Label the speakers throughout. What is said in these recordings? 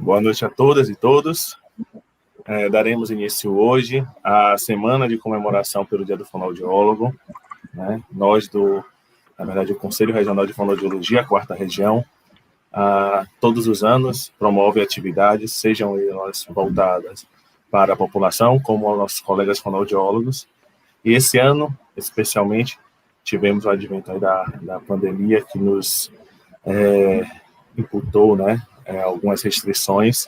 Speaker 1: Boa noite a todas e todos. Daremos início hoje à semana de comemoração pelo Dia do Fonoaudiólogo. Nós, o Conselho Regional de Fonoaudiologia, a 4ª Região, todos os anos promove atividades, sejam elas voltadas para a população, como aos nossos colegas fonoaudiólogos. E esse ano, especialmente, tivemos o advento aí da pandemia que nos imputou, algumas restrições,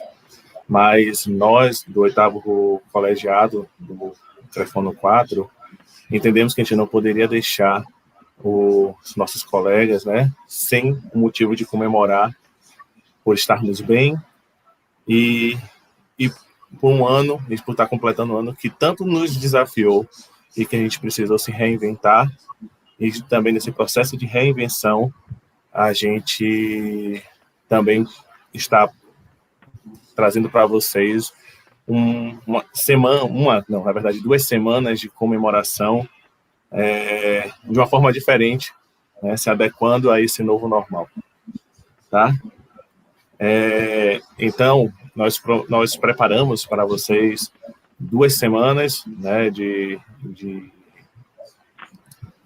Speaker 1: mas nós, do 8º colegiado do CREFONO 4, entendemos que a gente não poderia deixar os nossos colegas, sem o motivo de comemorar por estarmos bem e por um ano, por estar completando um ano que tanto nos desafiou e que a gente precisou se reinventar, e também nesse processo de reinvenção a gente também está trazendo para vocês duas semanas de comemoração de uma forma diferente, se adequando a esse novo normal, tá? Então, nós preparamos para vocês 2 semanas,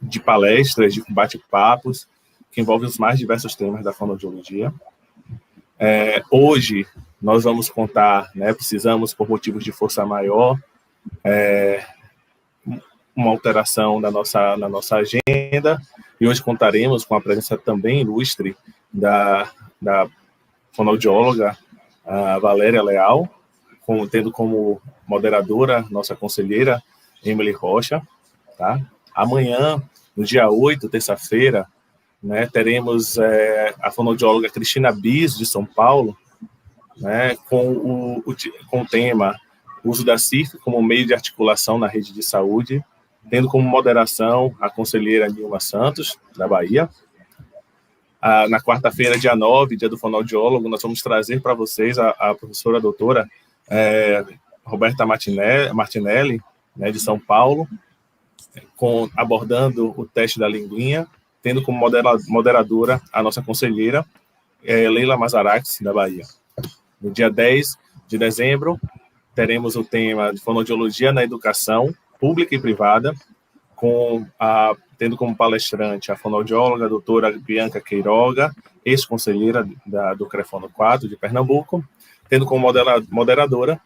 Speaker 1: de palestras, de bate-papos, que envolvem os mais diversos temas da fonoaudiologia. Hoje, nós vamos contar, precisamos, por motivos de força maior, uma alteração na nossa agenda, e hoje contaremos com a presença também ilustre da fonoaudióloga Valéria Leal, tendo como moderadora nossa conselheira Emily Rocha, tá? Amanhã, no dia 8, terça-feira, teremos a fonoaudióloga Cristina Bis, de São Paulo, com o tema uso da CIF como meio de articulação na rede de saúde, tendo como moderação a conselheira Nilma Santos, da Bahia. Na quarta-feira, dia 9, dia do fonoaudiólogo, nós vamos trazer para vocês a professora doutora Roberta Martinelli, de São Paulo, abordando o teste da linguinha, tendo como moderadora a nossa conselheira Leila Mazarax, da Bahia. No dia 10 de dezembro, teremos o tema de fonoaudiologia na educação pública e privada, tendo como palestrante a fonoaudióloga a doutora Bianca Queiroga, ex-conselheira do CREFONO 4 de Pernambuco, tendo como moderadora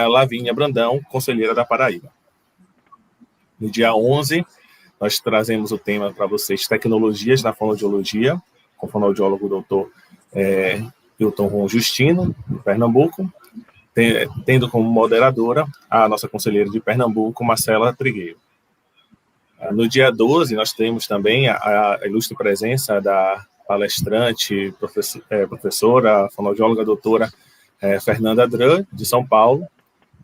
Speaker 1: Lavínia Brandão, conselheira da Paraíba. No dia 11, nós trazemos o tema para vocês, tecnologias na fonoaudiologia, com o fonoaudiólogo doutor Hilton Ron Justino, de Pernambuco, tendo como moderadora a nossa conselheira de Pernambuco, Marcela Trigueiro. No dia 12, nós temos também a ilustre presença da palestrante, professora, fonoaudióloga doutora Fernanda Dran, de São Paulo,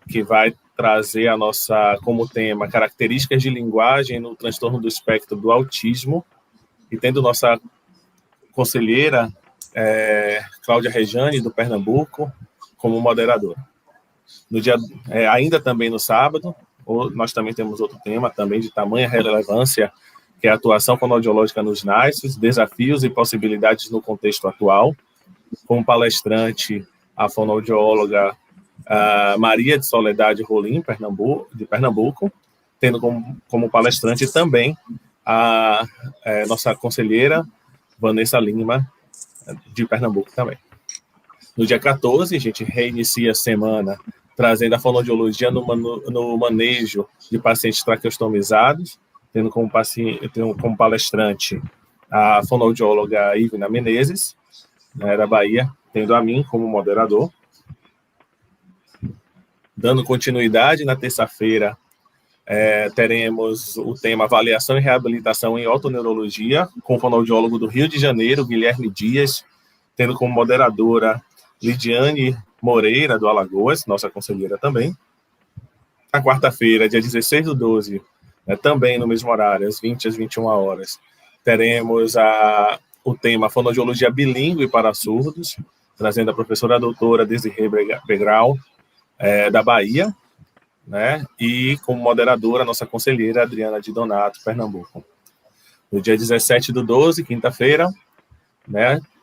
Speaker 1: que vai trazer como tema características de linguagem no transtorno do espectro do autismo, e tendo nossa conselheira Cláudia Rejane, do Pernambuco, como moderadora. Ainda também no sábado, nós também temos outro tema, também de tamanha relevância, que é a atuação fonoaudiológica nos NAICs, desafios e possibilidades no contexto atual, como palestrante a fonoaudióloga Maria de Soledade Rolim, de Pernambuco, tendo como palestrante também a nossa conselheira Vanessa Lima, de Pernambuco também. No dia 14, a gente reinicia a semana trazendo a fonoaudiologia no manejo de pacientes traqueostomizados, tendo como palestrante a fonoaudióloga Ivna Menezes, da Bahia, tendo a mim como moderador. Dando continuidade, na terça-feira, teremos o tema avaliação e reabilitação em otoneurologia, com o fonoaudiólogo do Rio de Janeiro, Guilherme Dias, tendo como moderadora Lidiane Moreira, do Alagoas, nossa conselheira também. Na quarta-feira, dia 16 do 12, também no mesmo horário, às 20 às 21 horas, teremos o tema fonoaudiologia bilíngue para surdos, trazendo a professora doutora Desirê Begral, da Bahia, e como moderadora, a nossa conselheira Adriana de Donato, Pernambuco. No dia 17 do 12, quinta-feira,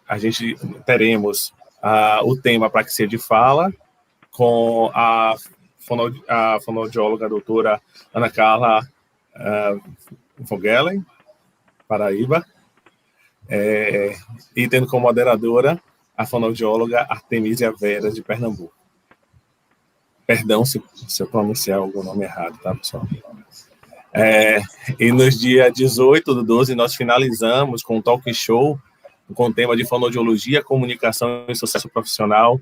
Speaker 1: a gente teremos o tema Praxia de Fala, com a fonoaudióloga doutora Ana Carla Vogelen, Paraíba, e tendo como moderadora a fonoaudióloga Artemisia Vera, de Pernambuco. Perdão se eu pronunciar algum nome errado, tá, pessoal? E nos dias 18/12, nós finalizamos com um talk show com o tema de fonoaudiologia, comunicação e sucesso profissional,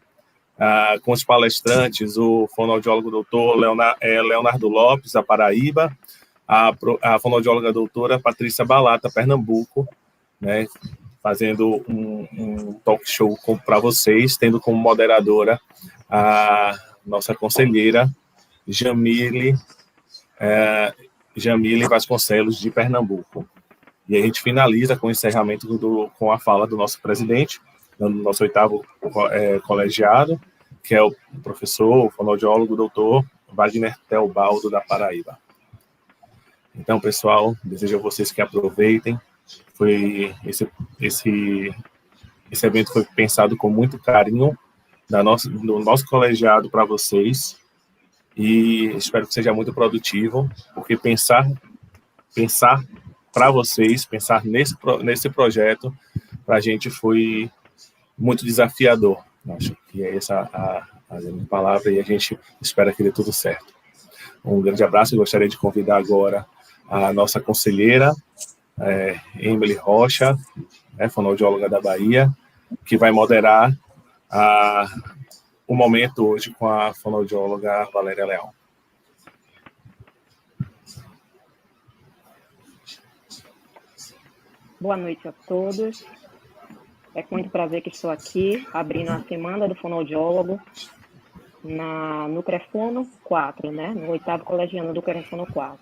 Speaker 1: com os palestrantes, o fonoaudiólogo doutor Leonardo Lopes, da Paraíba, a fonoaudióloga doutora Patrícia Balata, Pernambuco, né, fazendo um talk show para vocês, tendo como moderadora a nossa conselheira Jamile Vasconcelos, de Pernambuco. E a gente finaliza com o encerramento com a fala do nosso presidente, do nosso 8º colegiado, que é o professor, o fonoaudiólogo, doutor Wagner Teobaldo, da Paraíba. Então, pessoal, desejo a vocês que aproveitem. Esse evento foi pensado com muito carinho do nosso colegiado para vocês, e espero que seja muito produtivo, porque pensar para vocês, pensar nesse projeto, para a gente foi muito desafiador. Acho que é essa a minha palavra, e a gente espera que dê tudo certo. Um grande abraço, e gostaria de convidar agora a nossa conselheira, Emily Rocha, fonoaudióloga da Bahia, que vai moderar o momento hoje com a fonoaudióloga Valéria Leão.
Speaker 2: Boa noite a todos. É com muito prazer que estou aqui, abrindo a Semana do Fonoaudiólogo no CREFONO 4, né? No 8º colegiano do CREFONO 4.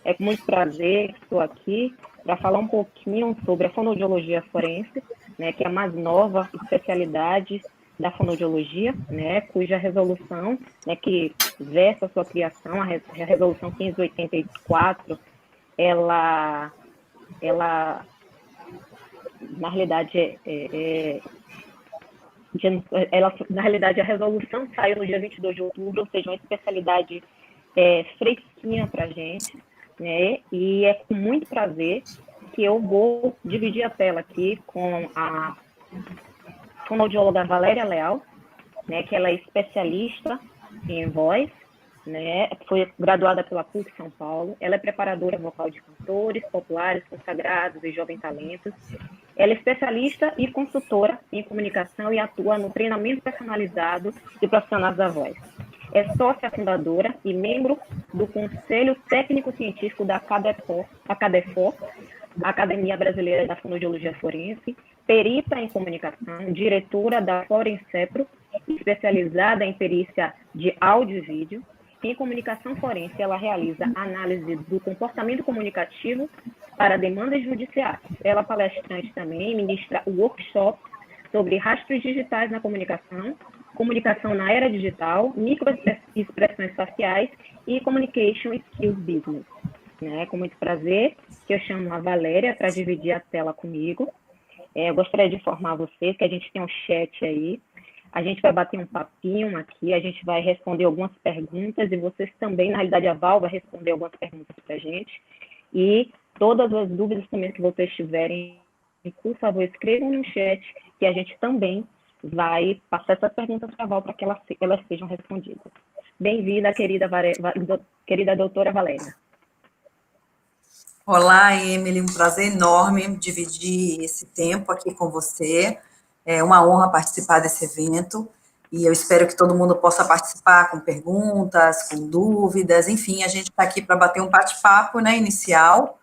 Speaker 2: É com muito prazer que estou aqui para falar um pouquinho sobre a fonoaudiologia forense, né, que é a mais nova especialidade da fonoaudiologia, né, cuja resolução, né, que versa a sua criação, a resolução 1584, ela na realidade, na realidade, a resolução saiu no dia 22 de outubro, ou seja, uma especialidade fresquinha para a gente, né? E é com muito prazer que eu vou dividir a tela aqui com a fonoaudióloga Valéria Leal, né? Que ela é especialista em voz, né? Foi graduada pela PUC São Paulo. Ela é preparadora vocal de cantores populares, consagrados e jovens talentos. Ela é especialista e consultora em comunicação e atua no treinamento personalizado de profissionais da voz. É sócia fundadora e membro do Conselho Técnico-Científico da ACADEFOR, Academia Brasileira da Fonoaudiologia Forense, perita em comunicação, diretora da Forencepro, especializada em perícia de áudio e vídeo. Em comunicação forense, ela realiza análise do comportamento comunicativo para demandas judiciais. Ela é palestrante também, ministra workshop sobre rastros digitais na comunicação, comunicação na era digital, microexpressões faciais e communication skills business. Né? Com muito prazer, que eu chamo a Valéria para dividir a tela comigo. Eu gostaria de informar vocês que a gente tem um chat aí. A gente vai bater um papinho aqui, a gente vai responder algumas perguntas, e vocês também, na realidade, a Val vai responder algumas perguntas para a gente. E todas as dúvidas também que vocês tiverem, por favor, escrevam no chat, que a gente também vai passar essas perguntas para a Val para que elas sejam respondidas. Bem-vinda, querida doutora Valéria.
Speaker 3: Olá, Emily, um prazer enorme dividir esse tempo aqui com você. É uma honra participar desse evento, e eu espero que todo mundo possa participar com perguntas, com dúvidas, enfim, a gente está aqui para bater um bate-papo, né, inicial,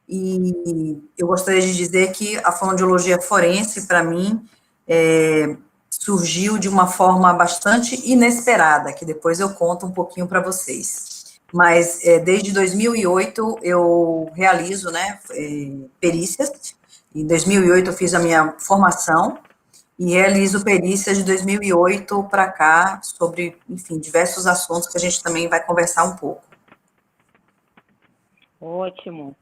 Speaker 3: e eu gostaria de dizer que a fonoaudiologia forense, para mim, surgiu de uma forma bastante inesperada, que depois eu conto um pouquinho para vocês. Mas desde 2008 eu realizo, né, perícias. Em 2008 eu fiz a minha formação e realizo perícias de 2008 para cá sobre, enfim, diversos assuntos que a gente também vai conversar um pouco.
Speaker 2: Ótimo.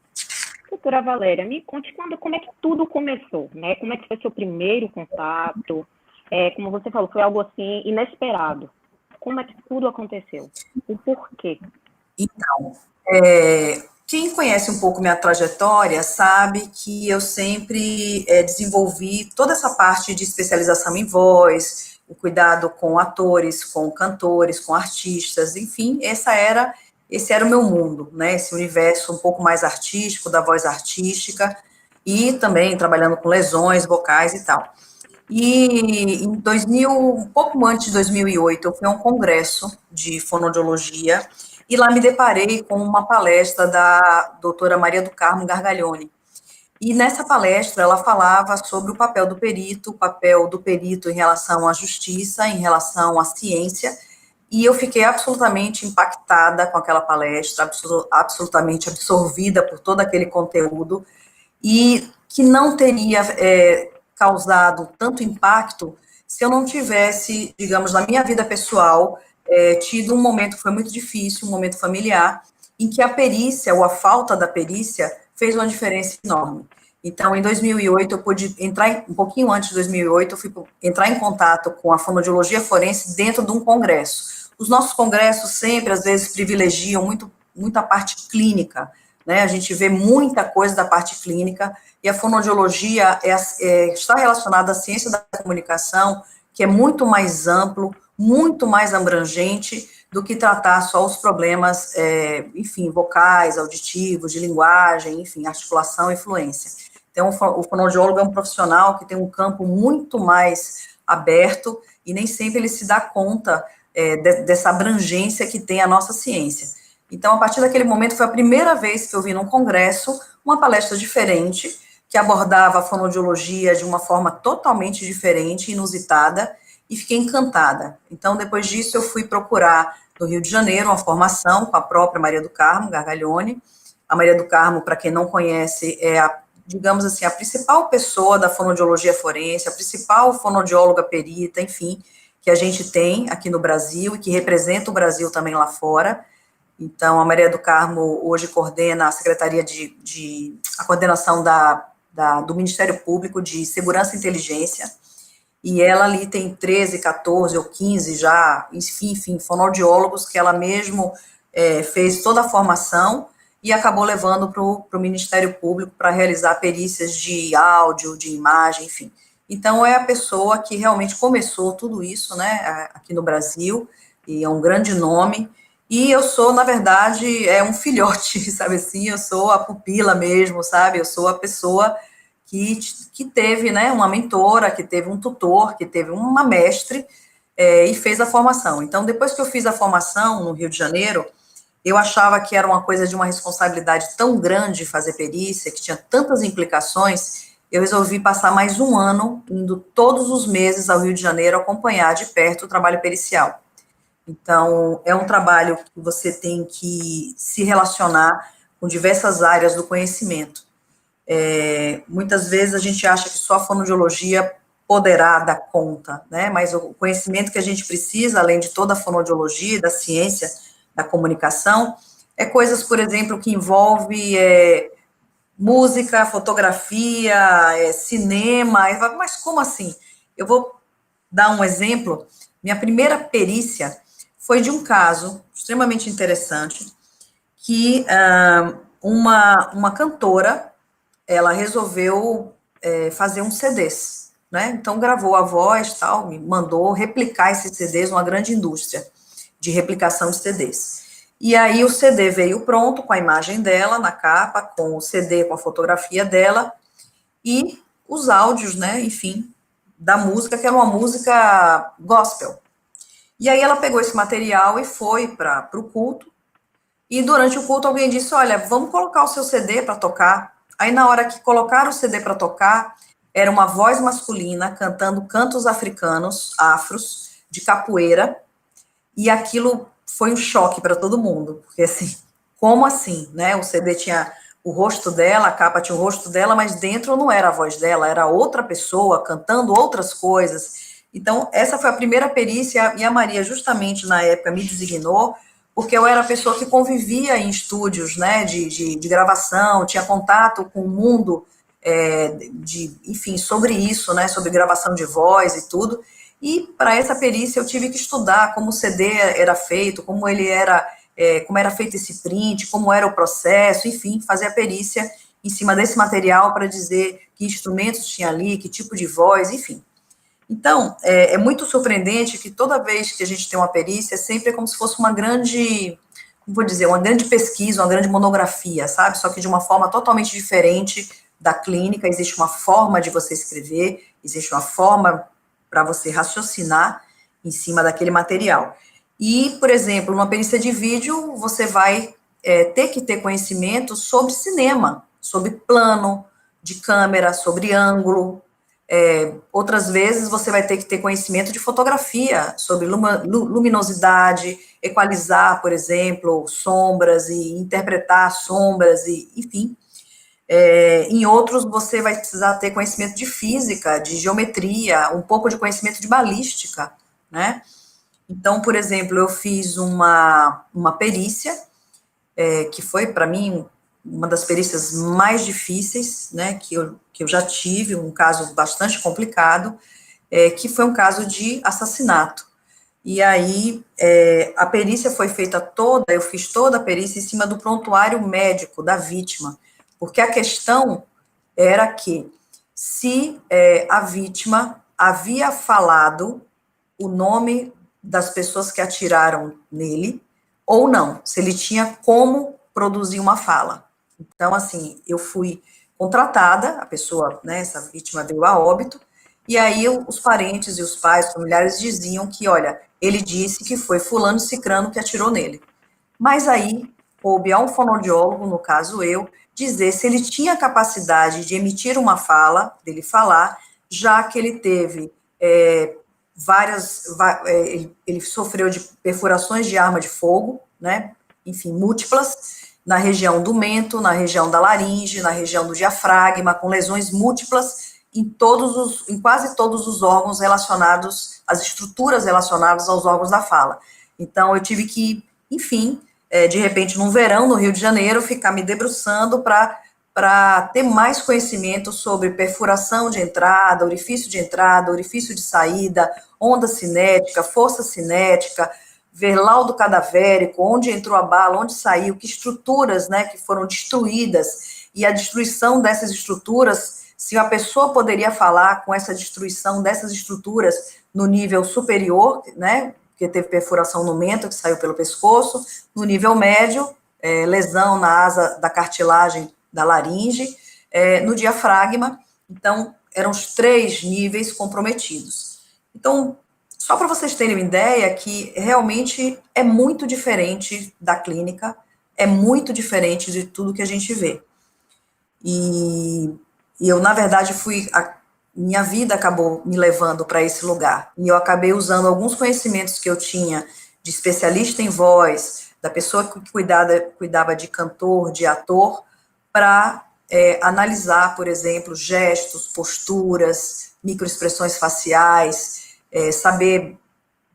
Speaker 2: Doutora Valéria, me conte como é que tudo começou, né? Como é que foi seu primeiro contato? como você falou, foi algo assim inesperado. Como é que tudo aconteceu? O porquê?
Speaker 3: Então, quem conhece um pouco minha trajetória sabe que eu sempre desenvolvi toda essa parte de especialização em voz, o cuidado com atores, com cantores, com artistas, enfim, esse era o meu mundo, né? Esse universo um pouco mais artístico, da voz artística, e também trabalhando com lesões vocais e tal. E em 2000, um pouco antes de 2008, eu fui a um congresso de fonoaudiologia e lá me deparei com uma palestra da doutora Maria do Carmo Gargaglione. E nessa palestra ela falava sobre o papel do perito em relação à justiça, em relação à ciência, e eu fiquei absolutamente impactada com aquela palestra, absolutamente absorvida por todo aquele conteúdo, e que não teria causado tanto impacto se eu não tivesse, digamos, na minha vida pessoal, tido um momento que foi muito difícil, um momento familiar, em que a perícia, ou a falta da perícia, fez uma diferença enorme. Então, em 2008, eu pude entrar, um pouquinho antes de 2008, eu fui entrar em contato com a fonoaudiologia forense dentro de um congresso. Os nossos congressos sempre, às vezes, privilegiam muito a parte clínica, né? A gente vê muita coisa da parte clínica, e a fonoaudiologia está relacionada à ciência da comunicação, que é muito mais amplo, muito mais abrangente do que tratar só os problemas, enfim, vocais, auditivos, de linguagem, enfim, articulação e fluência. Então, o fonoaudiólogo é um profissional que tem um campo muito mais aberto e nem sempre ele se dá conta dessa abrangência que tem a nossa ciência. Então, a partir daquele momento, foi a primeira vez que eu vi num congresso uma palestra diferente, que abordava a fonoaudiologia de uma forma totalmente diferente, inusitada, e fiquei encantada. Então, depois disso, eu fui procurar no Rio de Janeiro uma formação com a própria Maria do Carmo Gargaglione. A Maria do Carmo, para quem não conhece, digamos assim, a principal pessoa da fonoaudiologia forense, a principal fonoaudióloga perita, enfim, que a gente tem aqui no Brasil e que representa o Brasil também lá fora. Então, a Maria do Carmo hoje coordena a Secretaria a coordenação do Ministério Público de Segurança e Inteligência, e ela ali tem 13, 14 ou 15 já, enfim, fonoaudiólogos que ela mesmo fez toda a formação e acabou levando para o Ministério Público para realizar perícias de áudio, de imagem, enfim. Então, é a pessoa que realmente começou tudo isso, né, aqui no Brasil, e é um grande nome. E eu sou, na verdade, um filhote, sabe assim, eu sou a pupila mesmo, sabe, eu sou a pessoa que teve, né, uma mentora, que teve um tutor, que teve uma mestre, e fez a formação. Então, depois que eu fiz a formação no Rio de Janeiro, eu achava que era uma coisa de uma responsabilidade tão grande fazer perícia, que tinha tantas implicações, eu resolvi passar mais um ano, indo todos os meses ao Rio de Janeiro, acompanhar de perto o trabalho pericial. Então, é um trabalho que você tem que se relacionar com diversas áreas do conhecimento. Muitas vezes a gente acha que só a fonoaudiologia poderá dar conta, né? Mas o conhecimento que a gente precisa, além de toda a fonoaudiologia, da ciência da comunicação, coisas, por exemplo, que envolve música, fotografia, cinema. Mas como assim? Eu vou dar um exemplo. Minha primeira perícia foi de um caso extremamente interessante, que uma cantora, ela resolveu fazer um CDs, né? Então, gravou a voz, tal, me mandou replicar esses CDs numa grande indústria de replicação de CDs. E aí o CD veio pronto, com a imagem dela na capa, com o CD, com a fotografia dela, e os áudios, né, enfim, da música, que era uma música gospel. E aí ela pegou esse material e foi para o culto, e durante o culto alguém disse, olha, vamos colocar o seu CD para tocar. Aí na hora que colocaram o CD para tocar, era uma voz masculina cantando cantos africanos, afros, de capoeira, e aquilo foi um choque para todo mundo, porque assim, como assim, né? O CD tinha o rosto dela, a capa tinha o rosto dela, mas dentro não era a voz dela, era outra pessoa cantando outras coisas. Então, essa foi a primeira perícia, e a Maria, justamente na época, me designou, porque eu era a pessoa que convivia em estúdios, né, de gravação, tinha contato com o mundo, enfim, sobre isso, né, sobre gravação de voz e tudo, E para essa perícia eu tive que estudar como o CD era feito, como ele era, como era feito esse print, como era o processo, enfim, fazer a perícia em cima desse material para dizer que instrumentos tinha ali, que tipo de voz, enfim. Então, é muito surpreendente que toda vez que a gente tem uma perícia, sempre é como se fosse uma grande, como vou dizer, uma grande pesquisa, uma grande monografia, sabe? Só que de uma forma totalmente diferente da clínica. Existe uma forma de você escrever, existe uma forma para você raciocinar em cima daquele material. E, por exemplo, numa perícia de vídeo, você vai ter que ter conhecimento sobre cinema, sobre plano de câmera, sobre ângulo. Outras vezes você vai ter que ter conhecimento de fotografia, sobre luminosidade, equalizar, por exemplo, sombras e interpretar sombras, e, enfim. Em outros, você vai precisar ter conhecimento de física, de geometria, um pouco de conhecimento de balística, né? Então, por exemplo, eu fiz uma perícia, que foi, para mim, uma das perícias mais difíceis, né, que eu já tive, um caso bastante complicado, que foi um caso de assassinato. E aí, a perícia foi feita toda, eu fiz toda a perícia em cima do prontuário médico da vítima, porque a questão era que se a vítima havia falado o nome das pessoas que atiraram nele ou não, se ele tinha como produzir uma fala. Então, assim, eu fui contratada, a pessoa, né, essa vítima veio a óbito, e aí os parentes e os pais, os familiares diziam que, olha, ele disse que foi fulano cicrano que atirou nele. Mas aí coube a um fonoaudiólogo, no caso eu, dizer se ele tinha capacidade de emitir uma fala, dele falar, já que ele teve ele sofreu de perfurações de arma de fogo, né, enfim, múltiplas, na região do mento, na região da laringe, na região do diafragma, com lesões múltiplas em quase todos os órgãos relacionados, as estruturas relacionadas aos órgãos da fala. Então, eu tive que, enfim, de repente, num verão, no Rio de Janeiro, ficar me debruçando para ter mais conhecimento sobre perfuração de entrada, orifício de saída, onda cinética, força cinética, ver laudo cadavérico, onde entrou a bala, onde saiu, que estruturas, né, que foram destruídas, e a destruição dessas estruturas, se a pessoa poderia falar com essa destruição dessas estruturas no nível superior, né, que teve perfuração no mento, que saiu pelo pescoço, no nível médio, lesão na asa da cartilagem da laringe, no diafragma. Então, eram os 3 níveis comprometidos. Então, só para vocês terem uma ideia que realmente é muito diferente da clínica, é muito diferente de tudo que a gente vê. E eu, na verdade, minha vida acabou me levando para esse lugar. E eu acabei usando alguns conhecimentos que eu tinha de especialista em voz, da pessoa que cuidava de cantor, de ator, para analisar, por exemplo, gestos, posturas, microexpressões faciais, saber,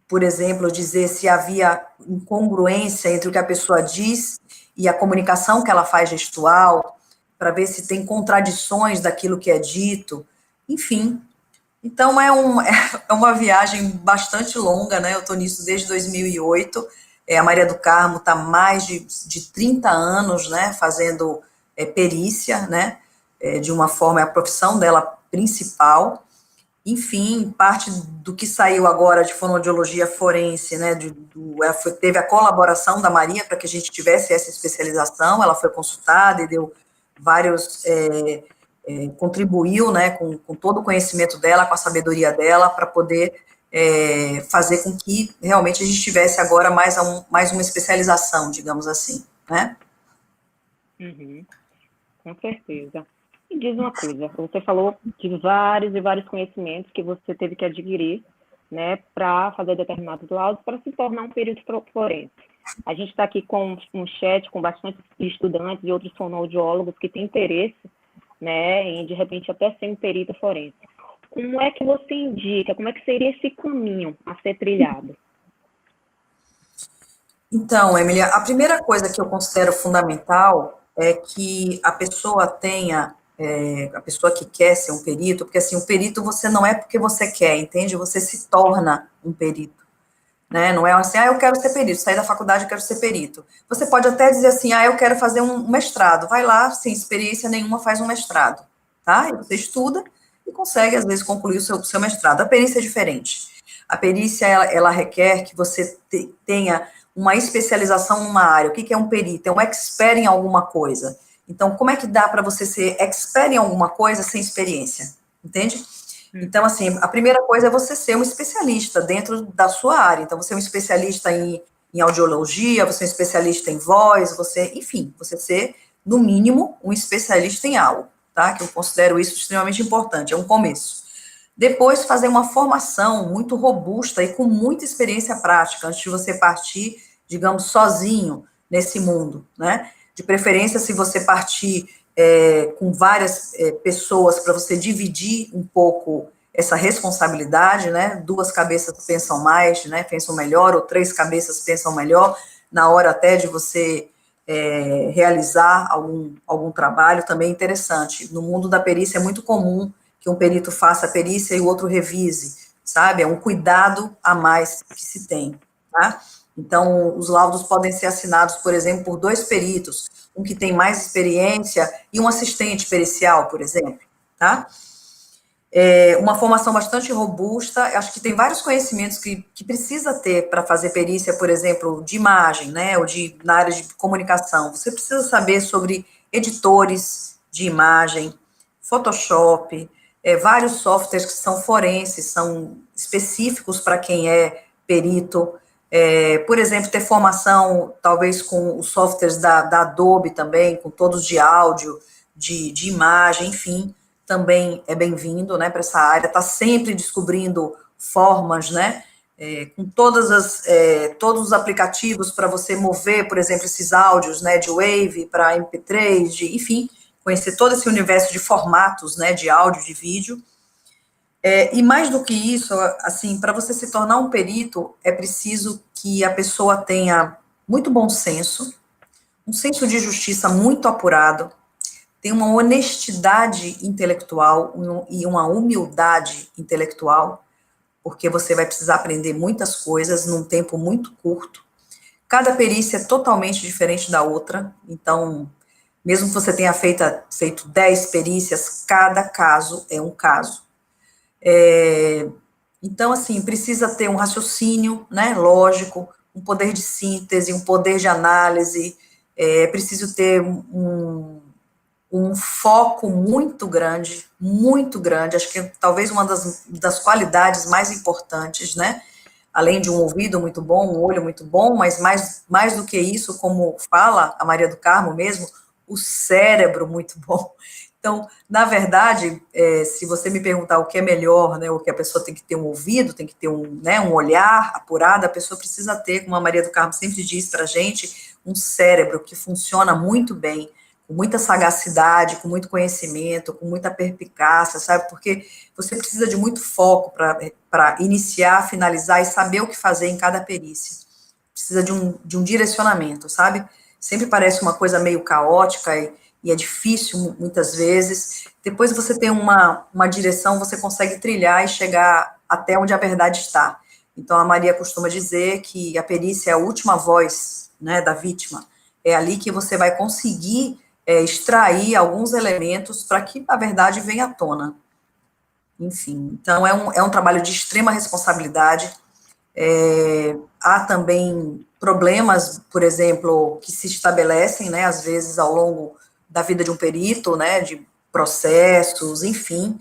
Speaker 3: por exemplo, dizer se havia incongruência entre o que a pessoa diz e a comunicação que ela faz gestual, para ver se tem contradições daquilo que é dito, enfim. Então, é uma viagem bastante longa, né? Eu estou nisso desde 2008. A Maria do Carmo está mais de 30 anos, né, fazendo perícia, né? De uma forma, é a profissão dela principal. Enfim, parte do que saiu agora de fonoaudiologia forense, né, teve a colaboração da Maria para que a gente tivesse essa especialização, ela foi consultada e deu vários, contribuiu, né, com todo o conhecimento dela, com a sabedoria dela, para poder fazer com que realmente a gente tivesse agora mais uma especialização, digamos assim, né?
Speaker 2: Uhum, com certeza. E diz uma coisa, você falou de vários e vários conhecimentos que você teve que adquirir, né, para fazer determinados laudos, para se tornar um perito forense. A gente está aqui com um chat com bastante estudantes e outros fonoaudiólogos que têm interesse, né, em, de repente, até ser um perito forense. Como é que você indica, como é que seria esse caminho a ser trilhado?
Speaker 3: Então, Emília, a primeira coisa que eu considero fundamental é que a pessoa tenha a pessoa que quer ser um perito, porque assim, o perito você não é porque você quer, entende? Você se torna um perito, né? Não é assim, eu quero ser perito, sair da faculdade eu quero ser perito. Você pode até dizer assim, eu quero fazer um mestrado, vai lá, sem experiência nenhuma, faz um mestrado, tá? E você estuda e consegue, às vezes, concluir o seu mestrado. A perícia é diferente. A perícia, ela requer que você tenha uma especialização numa área. O que é um perito? É um expert em alguma coisa. Então, como é que dá para você ser expert em alguma coisa sem experiência? Entende? Então, assim, a primeira coisa é você ser um especialista dentro da sua área. Então, você é um especialista em audiologia, você é um especialista em voz, enfim, você ser, no mínimo, um especialista em algo, tá? Que eu considero isso extremamente importante, é um começo. Depois, fazer uma formação muito robusta e com muita experiência prática, antes de você partir, digamos, sozinho nesse mundo, né? De preferência, se você partir com várias pessoas, para você dividir um pouco essa responsabilidade, né? 2 cabeças pensam mais, né? Pensam melhor, ou 3 cabeças pensam melhor, na hora até de você realizar algum trabalho também interessante. No mundo da perícia é muito comum que um perito faça a perícia e o outro revise, sabe? É um cuidado a mais que se tem, tá? Então, os laudos podem ser assinados, por exemplo, por 2 peritos, um que tem mais experiência e um assistente pericial, por exemplo, tá? Uma formação bastante robusta, acho que tem vários conhecimentos que precisa ter para fazer perícia, por exemplo, de imagem, né, ou na área de comunicação. Você precisa saber sobre editores de imagem, Photoshop, vários softwares que são forenses, são específicos para quem é perito. Por exemplo, ter formação, talvez, com os softwares da Adobe também, com todos de áudio, de imagem, enfim, também é bem-vindo, né, para essa área, está sempre descobrindo formas, né, com todos os aplicativos para você mover, por exemplo, esses áudios, né, de Wave para MP3, enfim, conhecer todo esse universo de formatos, né, de áudio, de vídeo. E mais do que isso, assim, para você se tornar um perito, é preciso que a pessoa tenha muito bom senso, um senso de justiça muito apurado, tem uma honestidade intelectual e uma humildade intelectual, porque você vai precisar aprender muitas coisas num tempo muito curto. Cada perícia é totalmente diferente da outra, então, mesmo que você tenha feito 10 perícias, cada caso é um caso. Então, assim, precisa ter um raciocínio, né, lógico, um poder de síntese, um poder de análise, preciso ter um foco muito grande, acho que talvez uma das qualidades mais importantes, né, além de um ouvido muito bom, um olho muito bom, mas mais do que isso, como fala a Maria do Carmo mesmo, o cérebro muito bom. Então, na verdade, se você me perguntar o que é melhor, né, o que a pessoa tem que ter um ouvido, tem que ter um olhar apurado, a pessoa precisa ter, como a Maria do Carmo sempre diz para a gente, um cérebro que funciona muito bem, com muita sagacidade, com muito conhecimento, com muita perspicácia, sabe? Porque você precisa de muito foco para iniciar, finalizar e saber o que fazer em cada perícia. Precisa de um direcionamento, sabe? Sempre parece uma coisa meio caótica e é difícil muitas vezes. Depois você tem uma direção, você consegue trilhar e chegar até onde a verdade está. Então, a Maria costuma dizer que a perícia é a última voz, né, da vítima. É ali que você vai conseguir extrair alguns elementos para que a verdade venha à tona. Enfim, então é um trabalho de extrema responsabilidade. Há também problemas, por exemplo, que se estabelecem, né, às vezes ao longo da vida de um perito, né, de processos, enfim,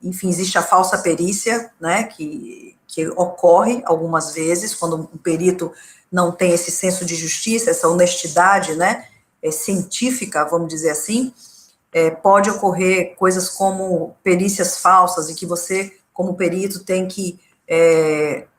Speaker 3: existe a falsa perícia, né, que ocorre algumas vezes, quando um perito não tem esse senso de justiça, essa honestidade, né, científica, vamos dizer assim, pode ocorrer coisas como perícias falsas, em que você, como perito, tem que,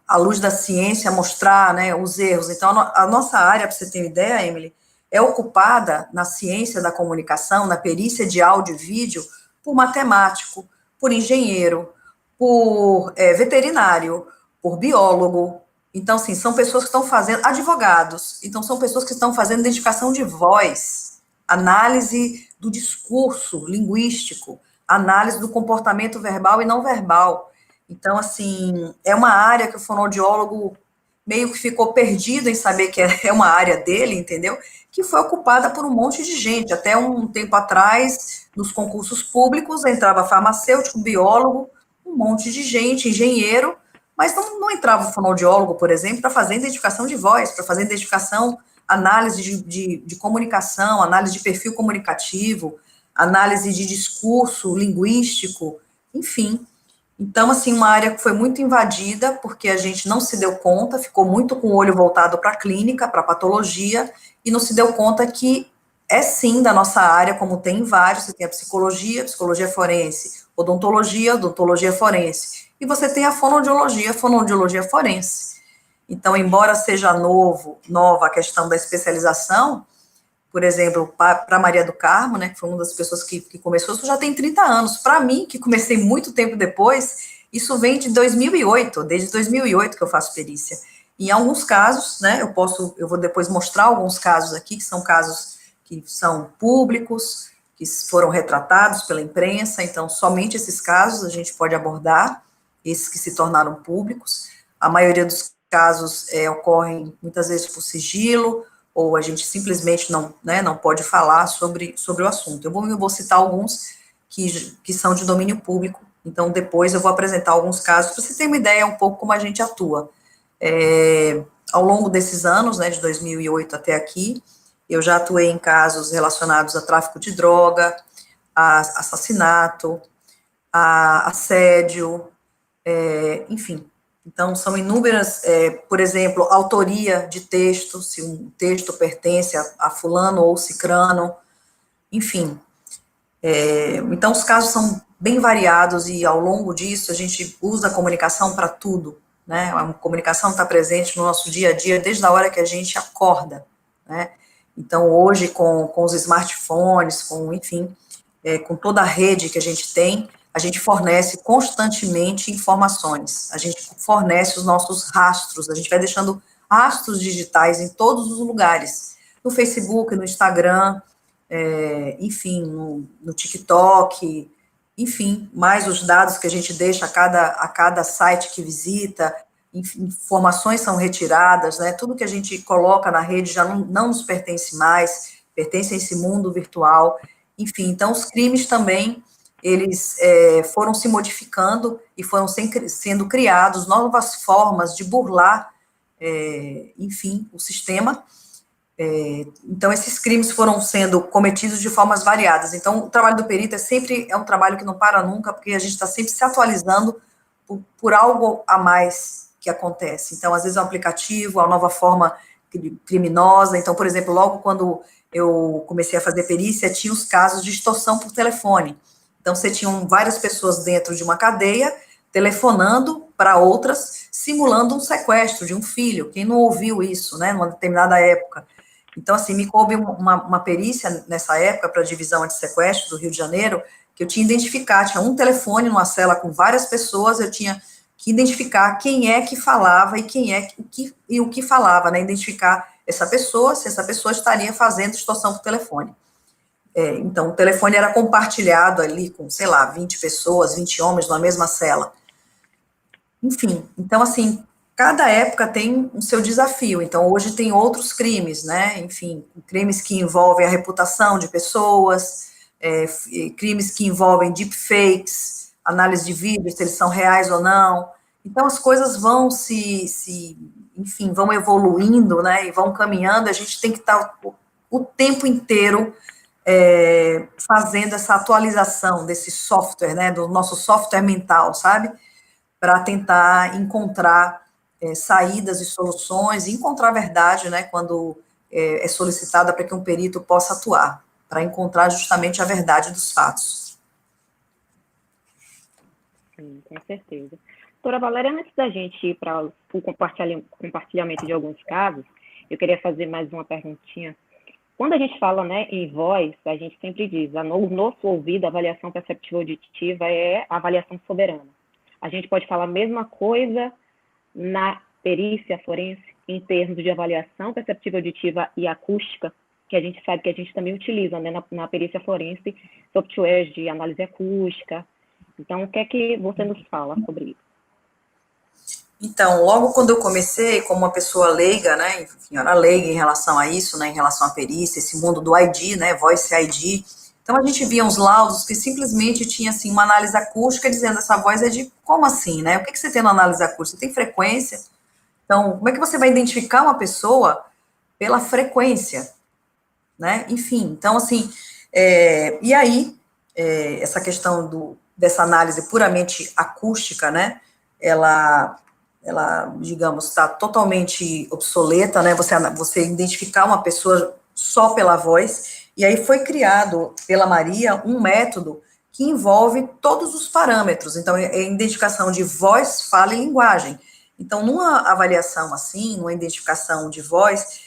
Speaker 3: à luz da ciência, mostrar, né, os erros. Então, a nossa área, para você ter uma ideia, Emily, é ocupada na ciência da comunicação, na perícia de áudio e vídeo, por matemático, por engenheiro, por veterinário, por biólogo. Então, assim, são pessoas que estão fazendo, advogados, então são pessoas que estão fazendo identificação de voz, análise do discurso linguístico, análise do comportamento verbal e não verbal. Então, assim, é uma área que o fonoaudiólogo meio que ficou perdido em saber que é uma área dele, entendeu? Que foi ocupada por um monte de gente. Até um tempo atrás, nos concursos públicos, entrava farmacêutico, biólogo, um monte de gente, engenheiro, mas não entrava o fonoaudiólogo, por exemplo, para fazer identificação de voz, para fazer identificação, análise de comunicação, análise de perfil comunicativo, análise de discurso linguístico, enfim. Então, assim, uma área que foi muito invadida, porque a gente não se deu conta, ficou muito com o olho voltado para a clínica, para a patologia, e não se deu conta que é sim da nossa área, como tem em vários, você tem a psicologia forense, odontologia forense, e você tem a fonoaudiologia forense. Então, embora seja nova a questão da especialização, por exemplo, para Maria do Carmo, né, que foi uma das pessoas que começou, isso já tem 30 anos. Para mim, que comecei muito tempo depois, isso vem de 2008, desde 2008 que eu faço perícia. Em alguns casos, né, eu vou depois mostrar alguns casos aqui, que são casos que são públicos, que foram retratados pela imprensa, então somente esses casos a gente pode abordar, esses que se tornaram públicos. A maioria dos casos ocorrem muitas vezes por sigilo, ou a gente simplesmente não pode falar sobre o assunto. Eu vou citar alguns que são de domínio público, então depois eu vou apresentar alguns casos, para você ter uma ideia um pouco como a gente atua. Ao longo desses anos, né, de 2008 até aqui, eu já atuei em casos relacionados a tráfico de droga, a assassinato, a assédio, enfim. Então, são inúmeras, por exemplo, autoria de texto, se um texto pertence a fulano ou cicrano, enfim. Então, os casos são bem variados e, ao longo disso, a gente usa a comunicação para tudo, né? A comunicação está presente no nosso dia a dia desde a hora que a gente acorda, né? Então, hoje, com os smartphones, enfim, com toda a rede que a gente fornece constantemente informações, a gente fornece os nossos rastros, a gente vai deixando rastros digitais em todos os lugares, no Facebook, no Instagram, enfim, no TikTok, enfim, mais os dados que a gente deixa a cada site que visita, informações são retiradas, né, tudo que a gente coloca na rede já não nos pertence mais, pertence a esse mundo virtual, enfim, então os crimes também, eles foram se modificando e foram sendo criados novas formas de burlar, enfim, o sistema. Então, esses crimes foram sendo cometidos de formas variadas. Então, o trabalho do perito sempre um trabalho que não para nunca, porque a gente está sempre se atualizando por algo a mais que acontece. Então, às vezes, é um aplicativo, a nova forma criminosa. Então, por exemplo, logo quando eu comecei a fazer perícia, tinha os casos de extorsão por telefone. Então, você tinha várias pessoas dentro de uma cadeia, telefonando para outras, simulando um sequestro de um filho. Quem não ouviu isso, né, numa determinada época? Então, assim, me coube uma perícia nessa época para a divisão antissequestro do Rio de Janeiro, que eu tinha que identificar, tinha um telefone numa cela com várias pessoas, eu tinha que identificar quem é que falava e o que falava, né, identificar essa pessoa, se essa pessoa estaria fazendo extorsão por telefone. Então, o telefone era compartilhado ali com, sei lá, 20 pessoas, 20 homens na mesma cela. Enfim, então, assim, cada época tem o seu desafio. Então, hoje tem outros crimes, né? Enfim, crimes que envolvem a reputação de pessoas, crimes que envolvem deepfakes, análise de vídeos, se eles são reais ou não. Então, as coisas vão enfim, vão evoluindo, né? E vão caminhando. A gente tem que estar o tempo inteiro fazendo essa atualização desse software, né? Do nosso software mental, sabe? Para tentar encontrar saídas e soluções, e encontrar a verdade, né, quando é solicitada para que um perito possa atuar, para encontrar justamente a verdade dos fatos.
Speaker 2: Sim, com certeza. Doutora Valéria, antes da gente ir para o compartilhamento de alguns casos, eu queria fazer mais uma perguntinha. Quando a gente fala, né, em voz, a gente sempre diz, no nosso ouvido, a avaliação perceptiva auditiva é a avaliação soberana. A gente pode falar a mesma coisa na perícia forense, em termos de avaliação perceptiva auditiva e acústica. que a gente sabe que a gente também utiliza, né, na perícia forense, softwares de análise acústica. Então, o que é que você nos fala sobre isso?
Speaker 3: Então, logo quando eu comecei, como uma pessoa leiga, né, enfim, eu era leiga em relação a isso, né, em relação à perícia, esse mundo do ID, né, Voice ID, então a gente via uns laudos que simplesmente tinha, assim, uma análise acústica dizendo essa voz é de, como assim, né, o que você tem na análise acústica? Você tem frequência? Então, como é que você vai identificar uma pessoa pela frequência, né, enfim, então, assim, e aí, essa questão dessa análise puramente acústica, né, ela digamos, está totalmente obsoleta, né, você identificar uma pessoa só pela voz, e aí foi criado pela Maria um método que envolve todos os parâmetros, então é identificação de voz, fala e linguagem. Então, numa avaliação assim, numa identificação de voz,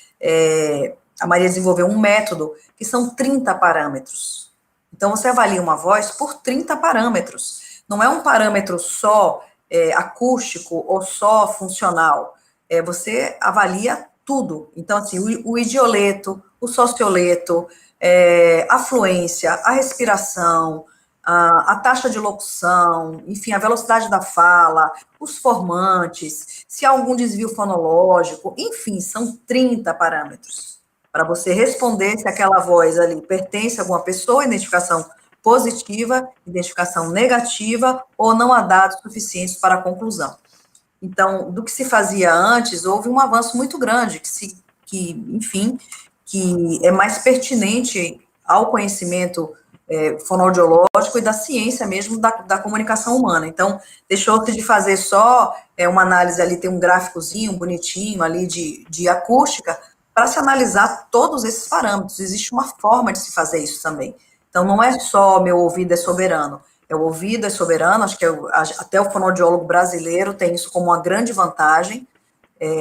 Speaker 3: a Maria desenvolveu um método que são 30 parâmetros. Então, você avalia uma voz por 30 parâmetros, não é um parâmetro só acústico ou só funcional, você avalia tudo. Então, assim, o idioleto, o socioleto, a fluência, a respiração, a taxa de locução, enfim, a velocidade da fala, os formantes, se há algum desvio fonológico, enfim, são 30 parâmetros para você responder se aquela voz ali pertence a alguma pessoa, identificação positiva, identificação negativa, ou não há dados suficientes para a conclusão. Então, do que se fazia antes, houve um avanço muito grande, enfim, que é mais pertinente ao conhecimento fonoaudiológico e da ciência mesmo da comunicação humana. Então, deixou-se de fazer só uma análise ali, tem um gráficozinho bonitinho ali de acústica, para se analisar todos esses parâmetros. Existe uma forma de se fazer isso também. Então, não é só meu ouvido é soberano, o ouvido é soberano, acho que até o fonoaudiólogo brasileiro tem isso como uma grande vantagem.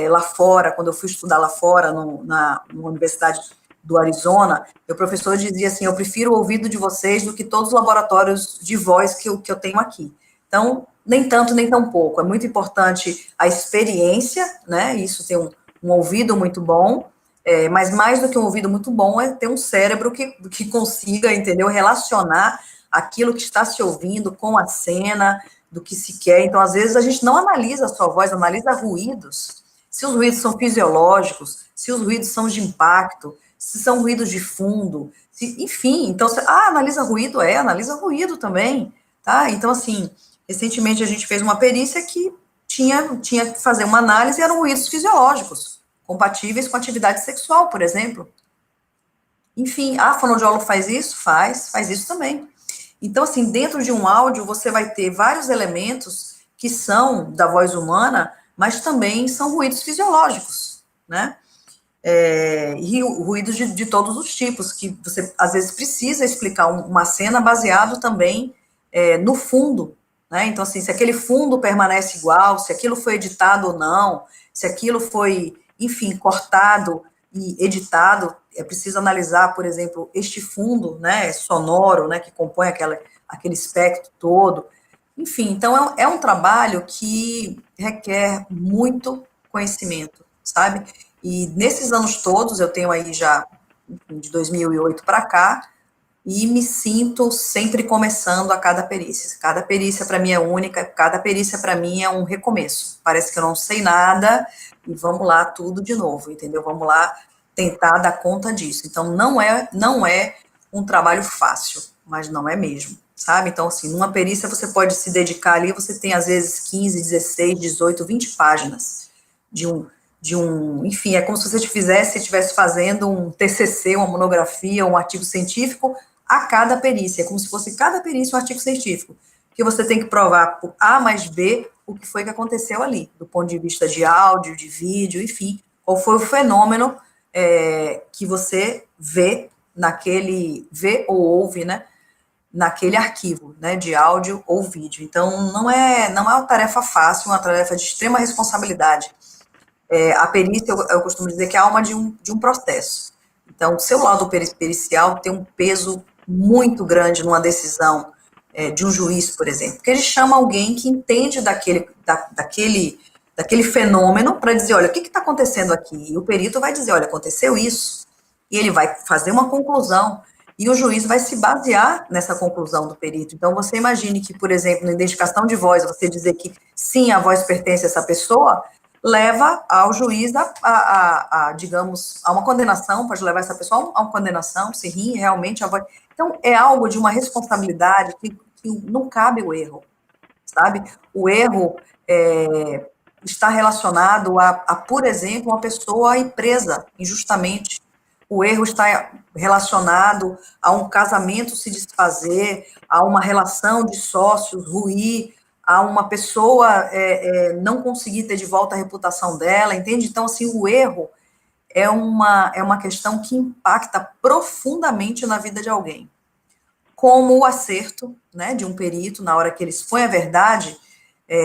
Speaker 3: Lá fora, quando eu fui estudar lá fora, na Universidade do Arizona, o professor dizia assim, eu prefiro o ouvido de vocês do que todos os laboratórios de voz que eu tenho aqui. Então, nem tanto, nem tão pouco. É muito importante a experiência, né, isso tem um ouvido muito bom, mas mais do que um ouvido muito bom é ter um cérebro que consiga, entendeu, relacionar aquilo que está se ouvindo com a cena, do que se quer. Então, às vezes, a gente não analisa a sua voz, analisa ruídos. Se os ruídos são fisiológicos, se os ruídos são de impacto, se são ruídos de fundo, enfim. Então, analisa ruído? Analisa ruído também, tá? Então, assim, recentemente a gente fez uma perícia que tinha que fazer uma análise e eram ruídos fisiológicos, compatíveis com atividade sexual, por exemplo. Enfim, fonoaudiólogo faz isso? Faz isso também. Então, assim, dentro de um áudio, você vai ter vários elementos que são da voz humana, mas também são ruídos fisiológicos, né? E ruídos de todos os tipos, que você, às vezes, precisa explicar uma cena baseado também no fundo, né? Então, assim, se aquele fundo permanece igual, se aquilo foi editado ou não, se aquilo foi, enfim, cortado e editado, é preciso analisar, por exemplo, este fundo, né, sonoro, né, que compõe aquele espectro todo. Enfim, então é um trabalho que requer muito conhecimento, sabe? E nesses anos todos, eu tenho aí já, enfim, de 2008 para cá, e me sinto sempre começando a cada perícia. Cada perícia para mim é única, cada perícia para mim é um recomeço. Parece que eu não sei nada e vamos lá tudo de novo, entendeu? Vamos lá tentar dar conta disso. Então, não é um trabalho fácil, mas não é mesmo, sabe? Então, assim, numa perícia você pode se dedicar ali, você tem às vezes 15, 16, 18, 20 páginas de um, enfim, é como se você estivesse fazendo um TCC, uma monografia, um artigo científico a cada perícia, é como se fosse cada perícia um artigo científico, que você tem que provar por A mais B o que foi que aconteceu ali, do ponto de vista de áudio, de vídeo, enfim, qual foi o fenômeno que você vê ou ouve, né, naquele arquivo, né, de áudio ou vídeo. Então, não é uma tarefa fácil, uma tarefa de extrema responsabilidade. A perícia, eu costumo dizer que é a alma de um processo. Então, o seu laudo pericial tem um peso muito grande numa decisão de um juiz, por exemplo, porque ele chama alguém que entende daquele fenômeno para dizer, olha, o que está acontecendo aqui? E o perito vai dizer, olha, aconteceu isso. e ele vai fazer uma conclusão, e o juiz vai se basear nessa conclusão do perito. Então, você imagine que, por exemplo, na identificação de voz, você dizer que sim, a voz pertence a essa pessoa, leva ao juiz digamos, a uma condenação, pode levar essa pessoa a uma condenação, se rim realmente a voz. Então, é algo de uma responsabilidade que não cabe o erro, sabe? O erro está relacionado por exemplo, uma pessoa ir presa injustamente. O erro está relacionado a um casamento se desfazer, a uma relação de sócios ruir, a uma pessoa não conseguir ter de volta a reputação dela, entende? Então, assim, o erro é uma questão que impacta profundamente na vida de alguém. Como o acerto, né, de um perito, na hora que ele expõe a verdade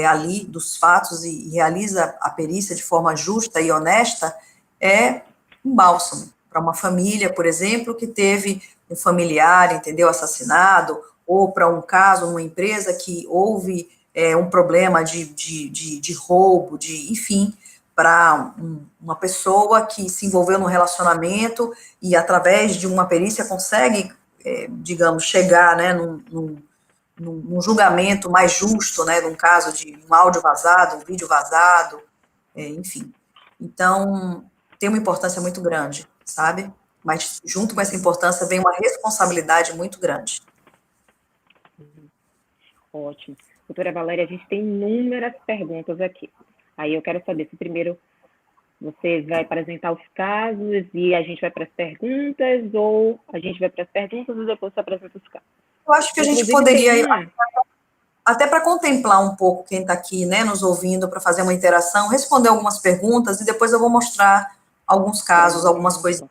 Speaker 3: ali dos fatos e realiza a perícia de forma justa e honesta, é um bálsamo para uma família, por exemplo, que teve um familiar, entendeu, assassinado, ou para um caso, numa empresa que houve um problema de roubo, enfim, para uma pessoa que se envolveu num relacionamento e, através de uma perícia, consegue, digamos, chegar, né, num julgamento mais justo, né, num caso de um áudio vazado, um vídeo vazado, enfim. Então, tem uma importância muito grande, sabe? Mas, junto com essa importância, vem uma responsabilidade muito grande.
Speaker 2: Ótimo. Doutora Valéria, a gente tem inúmeras perguntas aqui. Aí eu quero saber se primeiro você vai apresentar os casos e a gente vai para as perguntas, ou a gente vai para as perguntas e depois você apresenta os casos.
Speaker 3: Eu acho que a gente poderia, até para contemplar um pouco quem está aqui, né, nos ouvindo, para fazer uma interação, responder algumas perguntas e depois eu vou mostrar alguns casos, algumas coisinhas,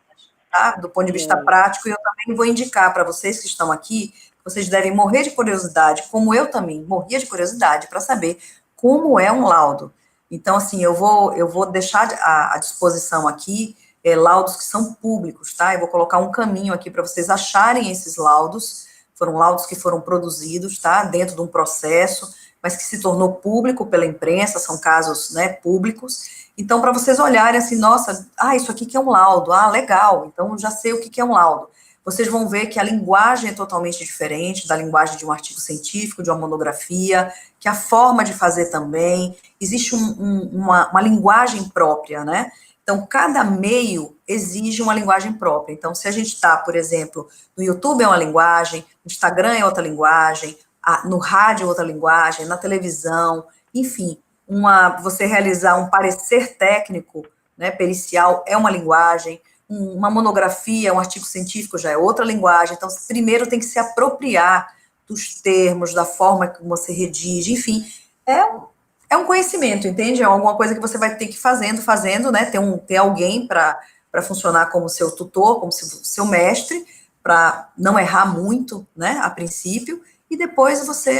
Speaker 3: tá? Do ponto de vista prático, e eu também vou indicar para vocês que estão aqui, que vocês devem morrer de curiosidade, como eu também morria de curiosidade, para saber como é um laudo. Então, assim, eu vou deixar à disposição aqui laudos que são públicos, tá? Eu vou colocar um caminho aqui para vocês acharem esses laudos. Foram laudos que foram produzidos, tá? Dentro de um processo, mas que se tornou público pela imprensa, são casos, né, públicos. Então, para vocês olharem assim, nossa, isso aqui que é um laudo, legal, então já sei o que é um laudo. Vocês vão ver que a linguagem é totalmente diferente da linguagem de um artigo científico, de uma monografia, que a forma de fazer também, existe uma linguagem própria, né? Então, cada meio exige uma linguagem própria. Então, se a gente está, por exemplo, no YouTube é uma linguagem, no Instagram é outra linguagem, no rádio é outra linguagem, na televisão, enfim, você realizar um parecer técnico, né, pericial, é uma linguagem, uma monografia, um artigo científico já é outra linguagem. Então, primeiro tem que se apropriar dos termos, da forma que você redige, enfim, é um conhecimento, entende? É alguma coisa que você vai ter que ir fazendo, né? Ter alguém para funcionar como seu tutor, como seu mestre, para não errar muito, né? A princípio, e depois você,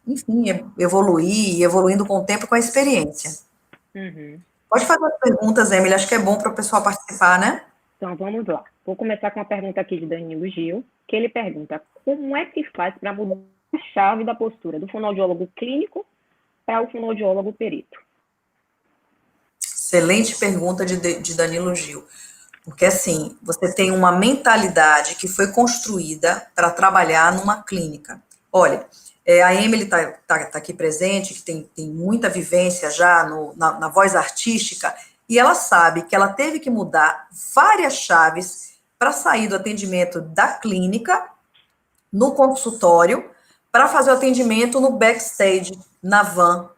Speaker 3: enfim, evoluindo com o tempo, com a experiência.
Speaker 2: Uhum.
Speaker 3: Pode fazer as perguntas, Emily, acho que é bom para o pessoal participar, né?
Speaker 2: Então, vamos lá. Vou começar com uma pergunta aqui de Danilo Gil, que ele pergunta: como é que faz para mudar a chave da postura do fonoaudiólogo clínico para o fonoaudiólogo perito?
Speaker 3: Excelente pergunta de Danilo Gil. Porque, assim, você tem uma mentalidade que foi construída para trabalhar numa clínica. Olha, a Emily tá aqui presente, que tem muita vivência já na voz artística, e ela sabe que ela teve que mudar várias chaves para sair do atendimento da clínica, no consultório, para fazer o atendimento no backstage, na van,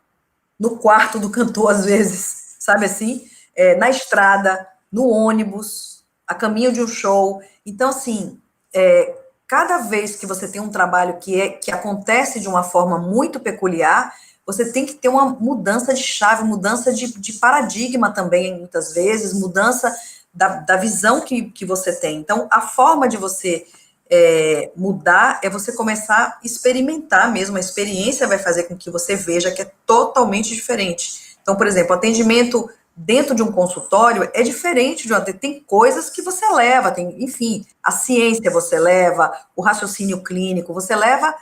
Speaker 3: no quarto do cantor, às vezes, sabe assim? Na estrada, no ônibus, a caminho de um show. Então, assim, cada vez que você tem um trabalho que acontece de uma forma muito peculiar, você tem que ter uma mudança de chave, mudança de paradigma também, muitas vezes, mudança da visão que você tem. Então, a forma de você mudar é você começar a experimentar mesmo. A experiência vai fazer com que você veja que é totalmente diferente. Então, por exemplo, atendimento dentro de um consultório é diferente tem coisas que você leva, enfim, a ciência você leva, o raciocínio clínico, você leva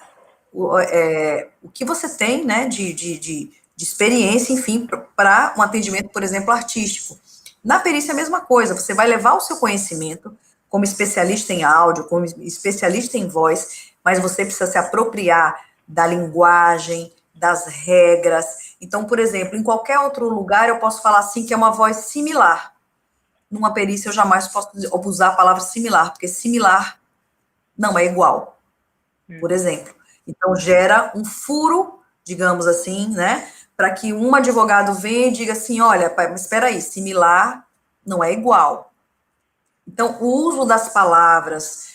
Speaker 3: o que você tem, né, de experiência, enfim, para um atendimento, por exemplo, artístico. Na perícia é a mesma coisa, você vai levar o seu conhecimento como especialista em áudio, como especialista em voz, mas você precisa se apropriar da linguagem, das regras. Então, por exemplo, em qualquer outro lugar eu posso falar assim que é uma voz similar. Numa perícia eu jamais posso usar a palavra similar, porque similar não é igual, por exemplo. Então, gera um furo, digamos assim, né, para que um advogado venha e diga assim, olha, mas espera aí, similar não é igual. Então, o uso das palavras,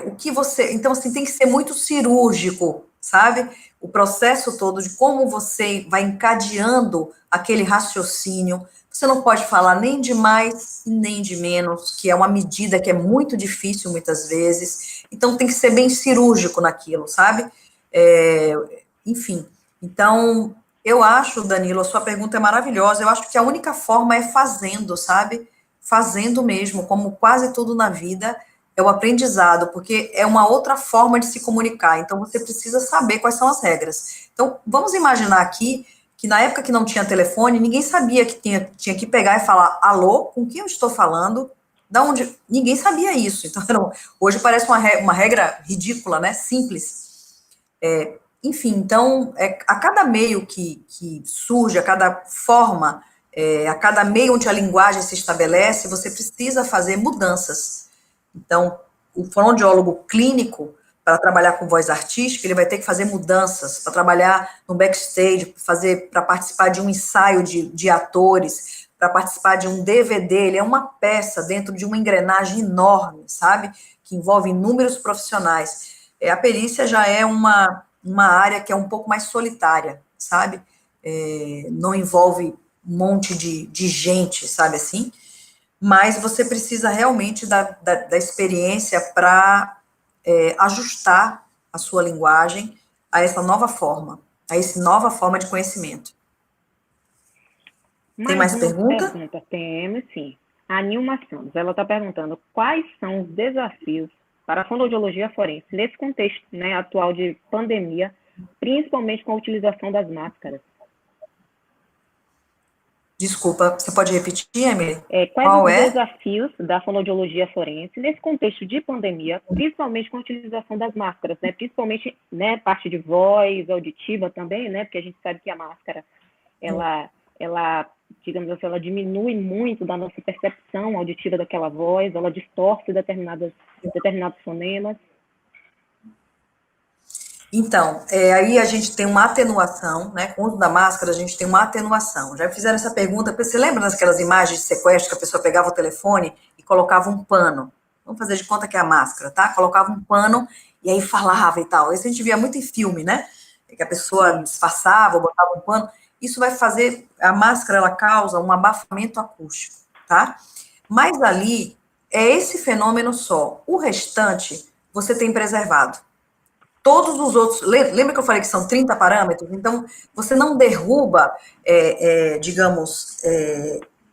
Speaker 3: o que você... Então, assim, tem que ser muito cirúrgico, sabe? O processo todo de como você vai encadeando aquele raciocínio. Você não pode falar nem de mais nem de menos, que é uma medida que é muito difícil muitas vezes. Então, tem que ser bem cirúrgico naquilo, sabe? Enfim, então, eu acho, Danilo, a sua pergunta é maravilhosa. Eu acho que a única forma é fazendo, sabe? Fazendo mesmo, como quase tudo na vida, é o aprendizado, porque é uma outra forma de se comunicar. Então, você precisa saber quais são as regras. Então, vamos imaginar aqui que na época que não tinha telefone, ninguém sabia que tinha que pegar e falar, alô, com quem eu estou falando? Da onde? Ninguém sabia isso. Então, hoje parece uma regra ridícula, né? Simples. Enfim, então, a cada meio que surge, a cada forma, a cada meio onde a linguagem se estabelece, você precisa fazer mudanças. Então, o fonoaudiólogo clínico, para trabalhar com voz artística, ele vai ter que fazer mudanças, para trabalhar no backstage, para participar de um ensaio de atores, para participar de um DVD, ele é uma peça dentro de uma engrenagem enorme, sabe? Que envolve inúmeros profissionais. A perícia já é uma área que é um pouco mais solitária, sabe? Não envolve um monte de gente, sabe assim? Mas você precisa realmente da experiência para ajustar a sua linguagem a essa nova forma, de conhecimento. Tem mais pergunta?
Speaker 2: Temos, sim. A Nilma Santos, ela está perguntando quais são os desafios para a fonoaudiologia forense nesse contexto, né, atual de pandemia, principalmente com a utilização das máscaras.
Speaker 3: Desculpa, você pode repetir, Emily?
Speaker 2: Quais os desafios da fonoaudiologia forense nesse contexto de pandemia, principalmente com a utilização das máscaras, né? Principalmente, né, parte de voz, auditiva também, né? Porque a gente sabe que a máscara, ela digamos assim, ela diminui muito da nossa percepção auditiva daquela voz, ela distorce determinados fonemas.
Speaker 3: Então, aí a gente tem uma atenuação, né? Com o uso da máscara, a gente tem uma atenuação. Já fizeram essa pergunta, você lembra daquelas imagens de sequestro que a pessoa pegava o telefone e colocava um pano? Vamos fazer de conta que é a máscara, tá? Colocava um pano e aí falava e tal. Isso a gente via muito em filme, né? Que a pessoa disfarçava ou botava um pano. Isso vai fazer, a máscara, ela causa um abafamento acústico, tá? Mas ali, é esse fenômeno só. O restante, você tem preservado. Todos os outros, lembra que eu falei que são 30 parâmetros? Então, você não derruba, digamos,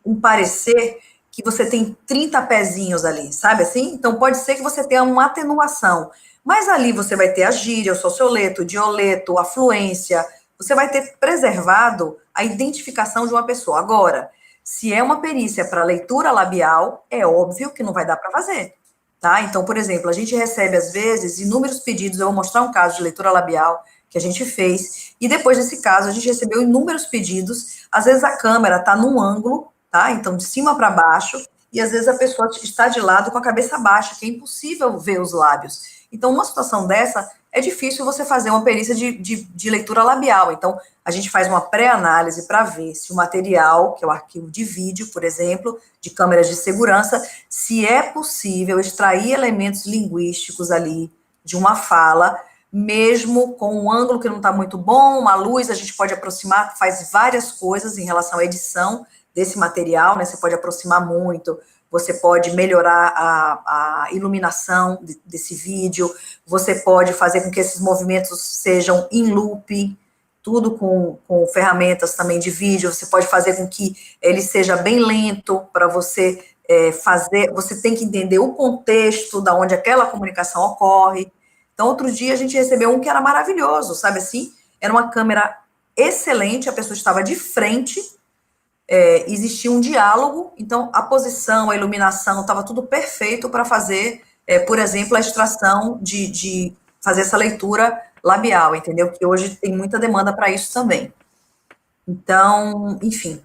Speaker 3: um parecer que você tem 30 pezinhos ali, sabe assim? Então, pode ser que você tenha uma atenuação, mas ali você vai ter a gíria, o socioleto, o dioleto, a fluência, você vai ter preservado a identificação de uma pessoa. Agora, se é uma perícia para leitura labial, é óbvio que não vai dar para fazer. Tá? Então, por exemplo, a gente recebe, às vezes, inúmeros pedidos. Eu vou mostrar um caso de leitura labial que a gente fez, e depois desse caso, a gente recebeu inúmeros pedidos. Às vezes, a câmera está num ângulo, tá? Então, de cima para baixo, e às vezes a pessoa está de lado com a cabeça baixa, que é impossível ver os lábios. Então, uma situação dessa, é difícil você fazer uma perícia de leitura labial. Então, a gente faz uma pré-análise para ver se o material, que é o arquivo de vídeo, por exemplo, de câmeras de segurança, se é possível extrair elementos linguísticos ali de uma fala, mesmo com um ângulo que não está muito bom, a luz, a gente pode aproximar, faz várias coisas em relação à edição desse material, né? Você pode aproximar muito, você pode melhorar a iluminação desse vídeo, você pode fazer com que esses movimentos sejam em loop, tudo com ferramentas também de vídeo, você pode fazer com que ele seja bem lento para você fazer, você tem que entender o contexto da onde aquela comunicação ocorre. Então, outro dia a gente recebeu um que era maravilhoso, sabe assim? Era uma câmera excelente, a pessoa estava de frente, existia um diálogo, então a posição, a iluminação, estava tudo perfeito para fazer, por exemplo, a extração de fazer essa leitura labial, entendeu? Que hoje tem muita demanda para isso também. Então, enfim,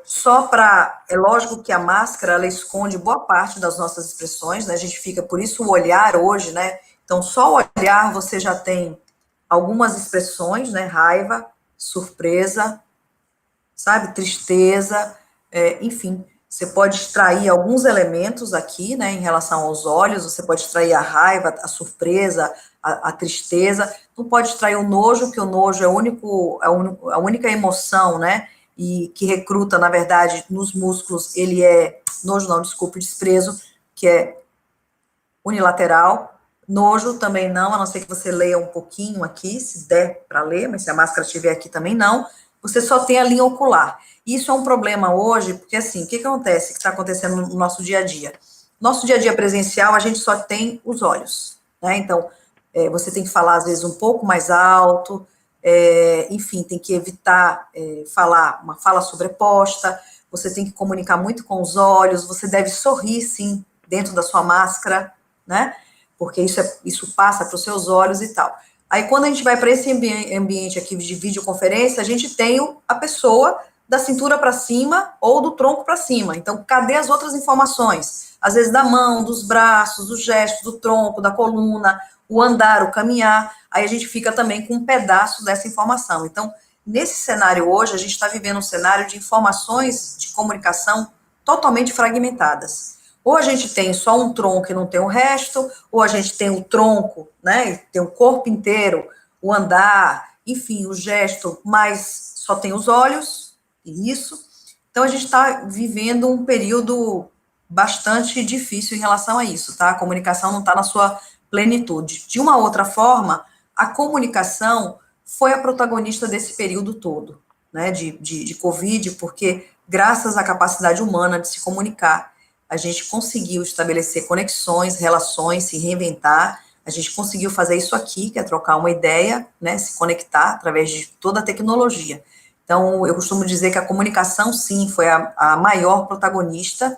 Speaker 3: só para... É lógico que a máscara, ela esconde boa parte das nossas expressões, né? A gente fica, por isso o olhar hoje, né? Então, só o olhar você já tem algumas expressões, né? Raiva, surpresa, sabe? Tristeza, enfim. Você pode extrair alguns elementos aqui, né? Em relação aos olhos, você pode extrair a raiva, a surpresa, a tristeza. Não pode extrair o nojo, que o nojo é a única emoção, né? E que recruta, na verdade, nos músculos, ele nojo não, desculpe, desprezo, que é unilateral. Nojo também não, a não ser que você leia um pouquinho aqui, se der para ler, mas se a máscara estiver aqui também não. Você só tem a linha ocular. Isso é um problema hoje, porque assim, o que acontece, que está acontecendo no nosso dia a dia? Nosso dia a dia presencial, a gente só tem os olhos, né? Então, você tem que falar, às vezes, um pouco mais alto, enfim, tem que evitar falar uma fala sobreposta, você tem que comunicar muito com os olhos, você deve sorrir, sim, dentro da sua máscara, né? Porque isso passa para os seus olhos e tal. Aí, quando a gente vai para esse ambiente aqui de videoconferência, a gente tem a pessoa da cintura para cima ou do tronco para cima. Então, cadê as outras informações? Às vezes da mão, dos braços, dos gestos, do tronco, da coluna, o andar, o caminhar. Aí a gente fica também com um pedaço dessa informação. Então, nesse cenário hoje, a gente está vivendo um cenário de informações de comunicação totalmente fragmentadas. Ou a gente tem só um tronco e não tem o resto, ou a gente tem o tronco, né, tem o corpo inteiro, o andar, enfim, o gesto, mas só tem os olhos, e isso. Então, a gente está vivendo um período bastante difícil em relação a isso, tá? A comunicação não está na sua plenitude. De uma outra forma, a comunicação foi a protagonista desse período todo, né, de Covid, porque graças à capacidade humana de se comunicar, a gente conseguiu estabelecer conexões, relações, se reinventar, a gente conseguiu fazer isso aqui, que é trocar uma ideia, né, se conectar através de toda a tecnologia. Então, eu costumo dizer que a comunicação, sim, foi a maior protagonista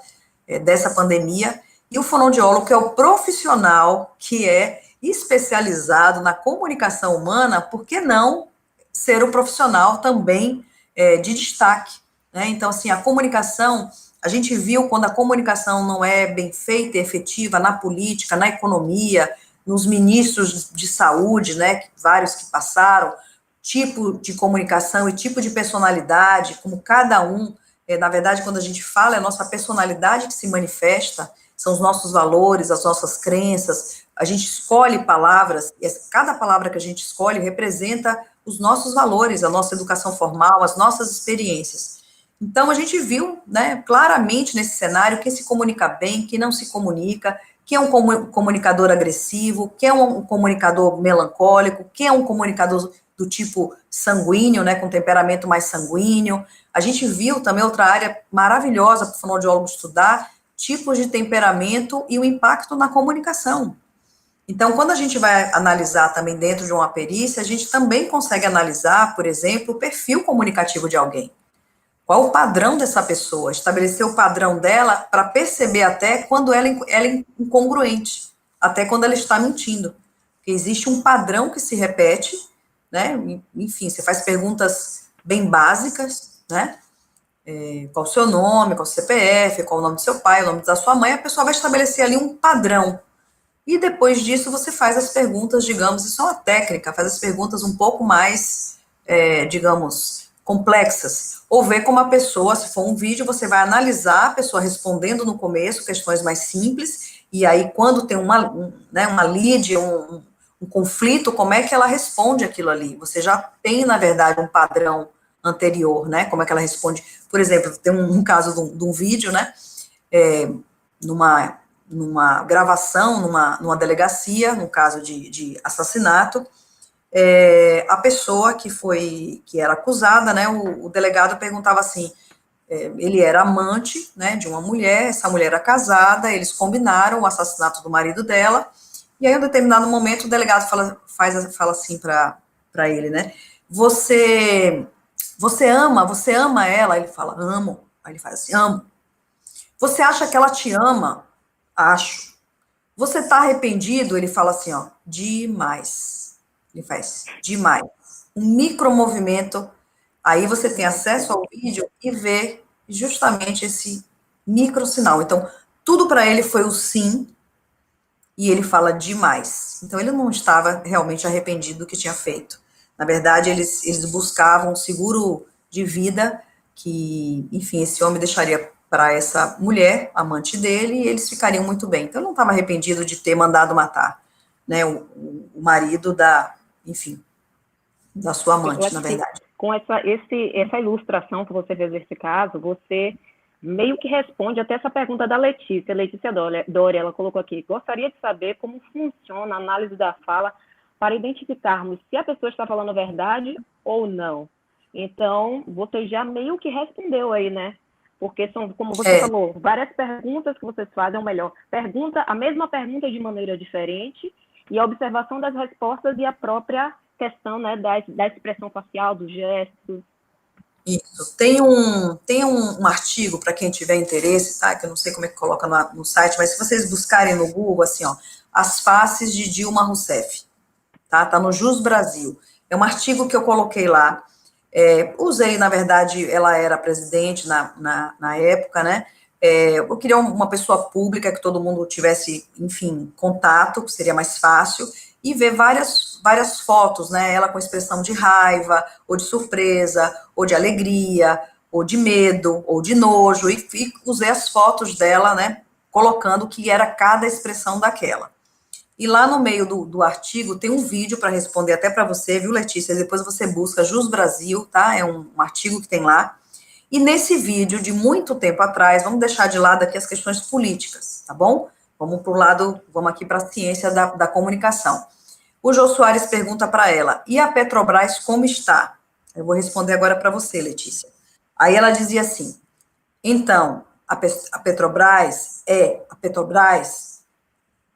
Speaker 3: dessa pandemia, e o fonoaudiólogo, que é o profissional que é especializado na comunicação humana, por que não ser o profissional também de destaque, né? Então, assim, a comunicação... A gente viu quando a comunicação não é bem feita e efetiva na política, na economia, nos ministros de saúde, né, vários que passaram, tipo de comunicação e tipo de personalidade, como cada um, na verdade, quando a gente fala, é a nossa personalidade que se manifesta, são os nossos valores, as nossas crenças, a gente escolhe palavras, e cada palavra que a gente escolhe representa os nossos valores, a nossa educação formal, as nossas experiências. Então, a gente viu, né, claramente nesse cenário quem se comunica bem, quem não se comunica, quem é um comunicador agressivo, quem é um comunicador melancólico, quem é um comunicador do tipo sanguíneo, né, com temperamento mais sanguíneo. A gente viu também outra área maravilhosa para o fonoaudiólogo estudar, tipos de temperamento e o impacto na comunicação. Então, quando a gente vai analisar também dentro de uma perícia, a gente também consegue analisar, por exemplo, o perfil comunicativo de alguém. Qual o padrão dessa pessoa? Estabelecer o padrão dela para perceber até quando ela é incongruente, até quando ela está mentindo. Porque existe um padrão que se repete, né? Enfim, você faz perguntas bem básicas, né? Qual o seu nome, qual o CPF, qual o nome do seu pai, o nome da sua mãe, a pessoa vai estabelecer ali um padrão. E depois disso você faz as perguntas, digamos, isso é uma técnica, faz as perguntas um pouco mais, digamos, complexas, ou ver como a pessoa, se for um vídeo, você vai analisar a pessoa respondendo no começo, questões mais simples, e aí quando tem uma lead, um conflito, como é que ela responde aquilo ali? Você já tem, na verdade, um padrão anterior, né, como é que ela responde. Por exemplo, tem um caso de um vídeo, né, numa gravação, numa delegacia, num caso de assassinato, a pessoa que era acusada, né, o delegado perguntava assim, ele era amante, né, de uma mulher, essa mulher era casada, eles combinaram o assassinato do marido dela, e aí, em um determinado momento, o delegado fala assim para ele, né, você Você ama ela? Ele fala, amo. Aí ele faz assim, amo. Você acha que ela te ama? Acho. Você tá arrependido? Ele fala assim, ó, demais. Ele faz demais. Um micromovimento. Aí você tem acesso ao vídeo e vê justamente esse micro sinal. Então, tudo para ele foi o sim, e ele fala demais. Então, ele não estava realmente arrependido do que tinha feito. Na verdade, eles buscavam um seguro de vida que, enfim, esse homem deixaria para essa mulher, amante dele, e eles ficariam muito bem. Então, ele não estava arrependido de ter mandado matar, né, o marido da, enfim, da sua
Speaker 2: Eu
Speaker 3: amante,
Speaker 2: acho
Speaker 3: na
Speaker 2: que
Speaker 3: verdade.
Speaker 2: com essa ilustração que você fez desse caso, você meio que responde até essa pergunta da Letícia. Letícia Doria, ela colocou aqui, gostaria de saber como funciona a análise da fala para identificarmos se a pessoa está falando a verdade ou não. Então, você já meio que respondeu aí, né? Porque são, como você
Speaker 3: É,
Speaker 2: falou, várias perguntas que vocês fazem, ou melhor, a mesma pergunta de maneira diferente, e a observação das respostas e a própria questão, né, da expressão facial, dos gestos.
Speaker 3: isso. Tem um artigo, para quem tiver interesse, tá? Que eu não sei como é que coloca no site, mas se vocês buscarem no Google, assim, ó, as faces de Dilma Rousseff, tá? Tá no Jus Brasil. É um artigo que eu coloquei lá. Usei, na verdade, ela era presidente na época, né? Eu queria uma pessoa pública que todo mundo tivesse, enfim, contato, que seria mais fácil, e ver várias fotos, né? Ela com expressão de raiva, ou de surpresa, ou de alegria, ou de medo, ou de nojo, e usei as fotos dela, né? Colocando o que era cada expressão daquela. E lá no meio do artigo tem um vídeo para responder até para você, viu, Letícia? Depois você busca Jus Brasil, tá? É um artigo que tem lá. E nesse vídeo, de muito tempo atrás, vamos deixar de lado aqui as questões políticas, tá bom? Vamos aqui para a ciência da comunicação. O Jô Soares pergunta para ela, e a Petrobras como está? Eu vou responder agora para você, Letícia. Aí ela dizia assim, então, a Petrobras,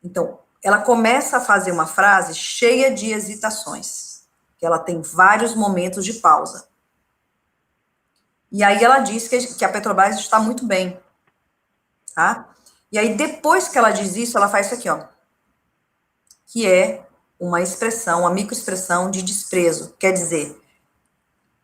Speaker 3: então, ela começa a fazer uma frase cheia de hesitações, que ela tem vários momentos de pausa. E aí ela diz que a Petrobras está muito bem, tá? E aí depois que ela diz isso, ela faz isso aqui, ó, que é uma expressão, uma microexpressão de desprezo. Quer dizer,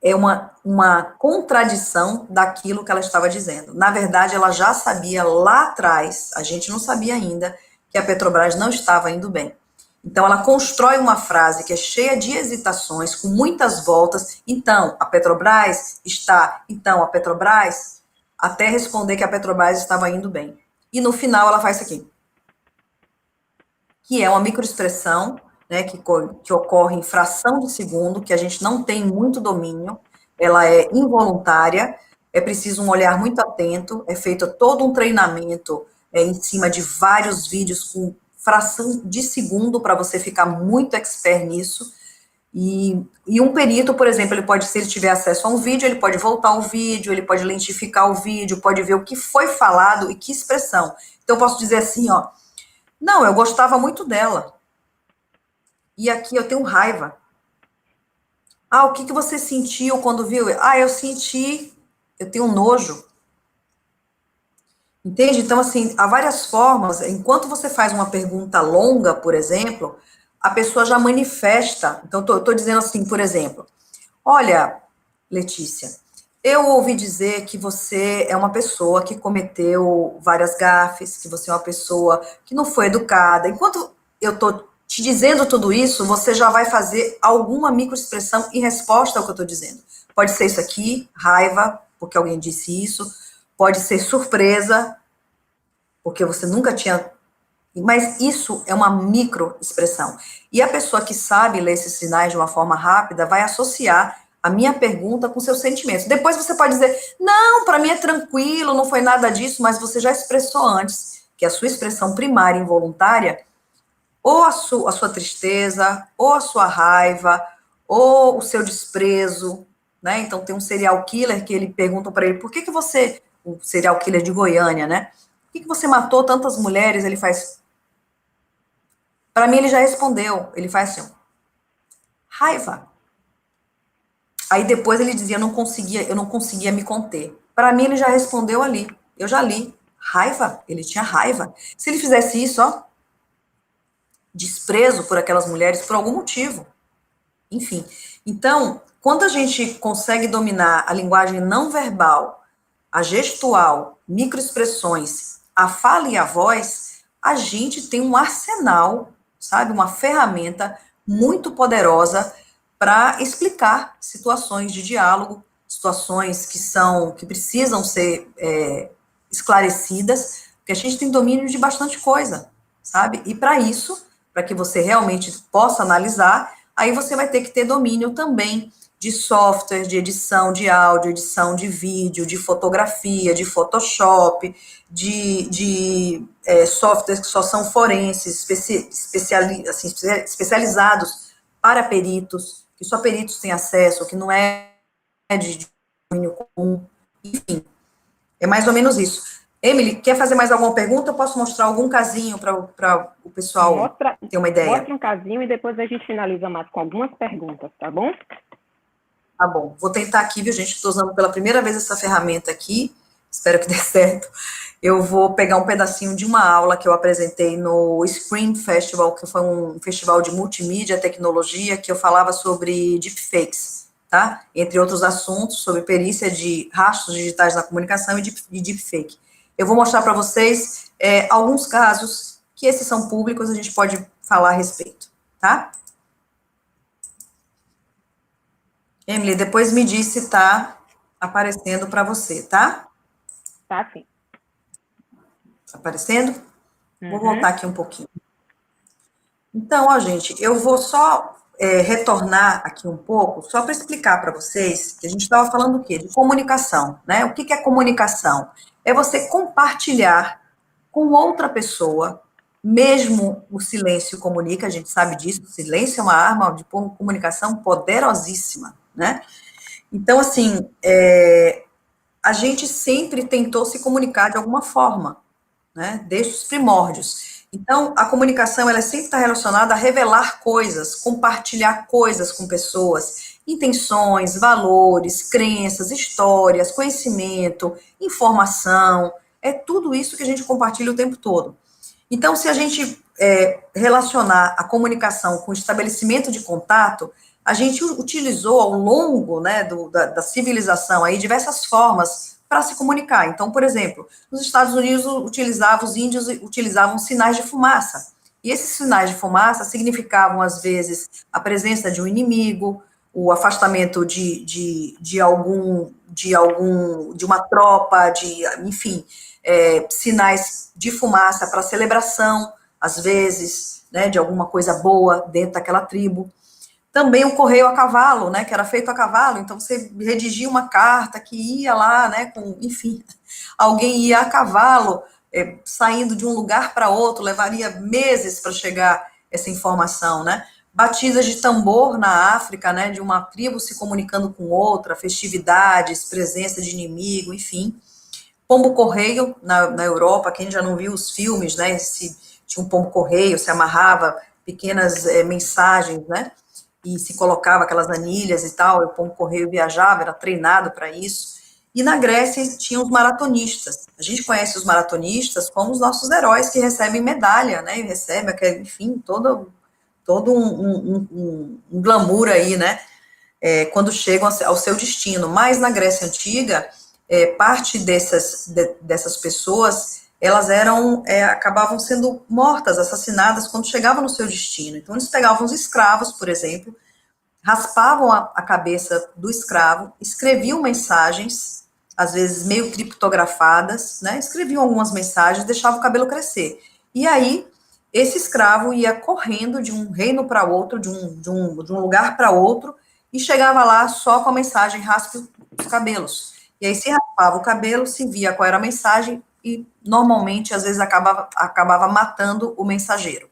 Speaker 3: é uma contradição daquilo que ela estava dizendo. Na verdade, ela já sabia lá atrás, a gente não sabia ainda, que a Petrobras não estava indo bem. Então, ela constrói uma frase que é cheia de hesitações, com muitas voltas. Então, a Petrobras está. Então, a Petrobras. Até responder que a Petrobras estava indo bem. E no final, ela faz isso aqui, que é uma microexpressão, né, que ocorre em fração de segundo, que a gente não tem muito domínio, ela é involuntária, é preciso um olhar muito atento, é feito todo um treinamento em cima de vários vídeos com fração de segundo para você ficar muito expert nisso. E um perito, por exemplo, ele pode, se ele tiver acesso a um vídeo, ele pode voltar ao vídeo, ele pode lentificar o vídeo, pode ver o que foi falado e que expressão. Então, eu posso dizer assim, ó, não, eu gostava muito dela. E aqui eu tenho raiva. Ah, o que você sentiu quando viu? Ah, eu tenho nojo. Entende? Então, assim, há várias formas. Enquanto você faz uma pergunta longa, por exemplo, a pessoa já manifesta. Então, eu tô dizendo assim, por exemplo, olha, Letícia, eu ouvi dizer que você é uma pessoa que cometeu várias gafes, que você é uma pessoa que não foi educada. Enquanto eu tô te dizendo tudo isso, você já vai fazer alguma microexpressão em resposta ao que eu estou dizendo. Pode ser isso aqui, raiva, porque alguém disse isso. Pode ser surpresa, porque você nunca tinha. Mas isso é uma microexpressão. E a pessoa que sabe ler esses sinais de uma forma rápida vai associar a minha pergunta com seus sentimentos. Depois você pode dizer, não, para mim é tranquilo, não foi nada disso, mas você já expressou antes que a sua expressão primária involuntária, ou a sua tristeza, ou a sua raiva, ou o seu desprezo, né? Então tem um serial killer que ele pergunta para ele, por que você, o serial killer de Goiânia, né? Por que você matou tantas mulheres? Ele faz, para mim ele já respondeu, ele faz assim, raiva. Aí depois ele dizia, eu não conseguia me conter. Para mim, ele já respondeu ali. Eu já li. Raiva, ele tinha raiva. Se ele fizesse isso, ó, desprezo por aquelas mulheres por algum motivo. Enfim. Então, quando a gente consegue dominar a linguagem não verbal, a gestual, microexpressões, a fala e a voz, a gente tem um arsenal, sabe, uma ferramenta muito poderosa para explicar situações de diálogo, situações que precisam ser esclarecidas, porque a gente tem domínio de bastante coisa, sabe? E para isso, para que você realmente possa analisar, aí você vai ter que ter domínio também de software, de edição de áudio, edição de vídeo, de fotografia, de Photoshop, de softwares que só são forenses, especializados para peritos, que só peritos têm acesso, que não é de domínio comum, enfim, é mais ou menos isso. Emily, quer fazer mais alguma pergunta? Eu posso mostrar algum casinho para o pessoal ter uma ideia?
Speaker 2: Mostra um casinho e depois a gente finaliza mais com algumas perguntas, tá bom?
Speaker 3: Tá bom. Vou tentar aqui, viu, gente? Estou usando pela primeira vez essa ferramenta aqui. Espero que dê certo. Eu vou pegar um pedacinho de uma aula que eu apresentei no Scream Festival, que foi um festival de multimídia, tecnologia, que eu falava sobre deepfakes, tá? Entre outros assuntos, sobre perícia de rastros digitais na comunicação e deepfake. Eu vou mostrar para vocês alguns casos que esses são públicos, a gente pode falar a respeito, tá? Emily, depois me diz se está aparecendo para você, tá?
Speaker 2: Tá, sim.
Speaker 3: Tá aparecendo? Vou voltar aqui um pouquinho. Então, ó, gente, eu vou só retornar aqui um pouco, só para explicar para vocês que a gente estava falando o quê? De comunicação, né? O que é comunicação? É você compartilhar com outra pessoa, mesmo o silêncio comunica, a gente sabe disso, o silêncio é uma arma de comunicação poderosíssima, né? Então, assim, a gente sempre tentou se comunicar de alguma forma, né? Desde os primórdios. Então, a comunicação, ela sempre está relacionada a revelar coisas, compartilhar coisas com pessoas, intenções, valores, crenças, histórias, conhecimento, informação, é tudo isso que a gente compartilha o tempo todo. Então, se a gente relacionar a comunicação com o estabelecimento de contato, a gente utilizou ao longo, né, da civilização aí diversas formas para se comunicar. Então, por exemplo, nos Estados Unidos os índios utilizavam sinais de fumaça. E esses sinais de fumaça significavam, às vezes, a presença de um inimigo, o afastamento de uma tropa, enfim, sinais de fumaça para celebração, às vezes, né, de alguma coisa boa dentro daquela tribo. Também o correio a cavalo, né, que era feito a cavalo, então você redigia uma carta que ia lá, né, enfim, alguém ia a cavalo, saindo de um lugar para outro, levaria meses para chegar essa informação, né. Batidas de tambor na África, né, de uma tribo se comunicando com outra, festividades, presença de inimigo, enfim. Pombo-correio na Europa, quem já não viu os filmes, né, tinha um pombo-correio, se amarrava pequenas mensagens, né, e se colocava aquelas anilhas e tal, e o pombo-correio viajava, era treinado para isso. E na Grécia tinha os maratonistas. A gente conhece os maratonistas como os nossos heróis que recebem medalha, né, e recebem, enfim, todo um glamour aí, né, quando chegam ao seu destino. Mas na Grécia Antiga, parte dessas pessoas, elas acabavam sendo mortas, assassinadas quando chegavam no seu destino. Então, eles pegavam os escravos, por exemplo, raspavam a cabeça do escravo, escreviam mensagens, às vezes meio criptografadas, né? Escreviam algumas mensagens, deixavam o cabelo crescer. E aí, esse escravo ia correndo de um reino para outro, de um lugar para outro, e chegava lá só com a mensagem: raspe os cabelos. E aí se raspava o cabelo, se via qual era a mensagem, e normalmente, às vezes, acabava matando o mensageiro.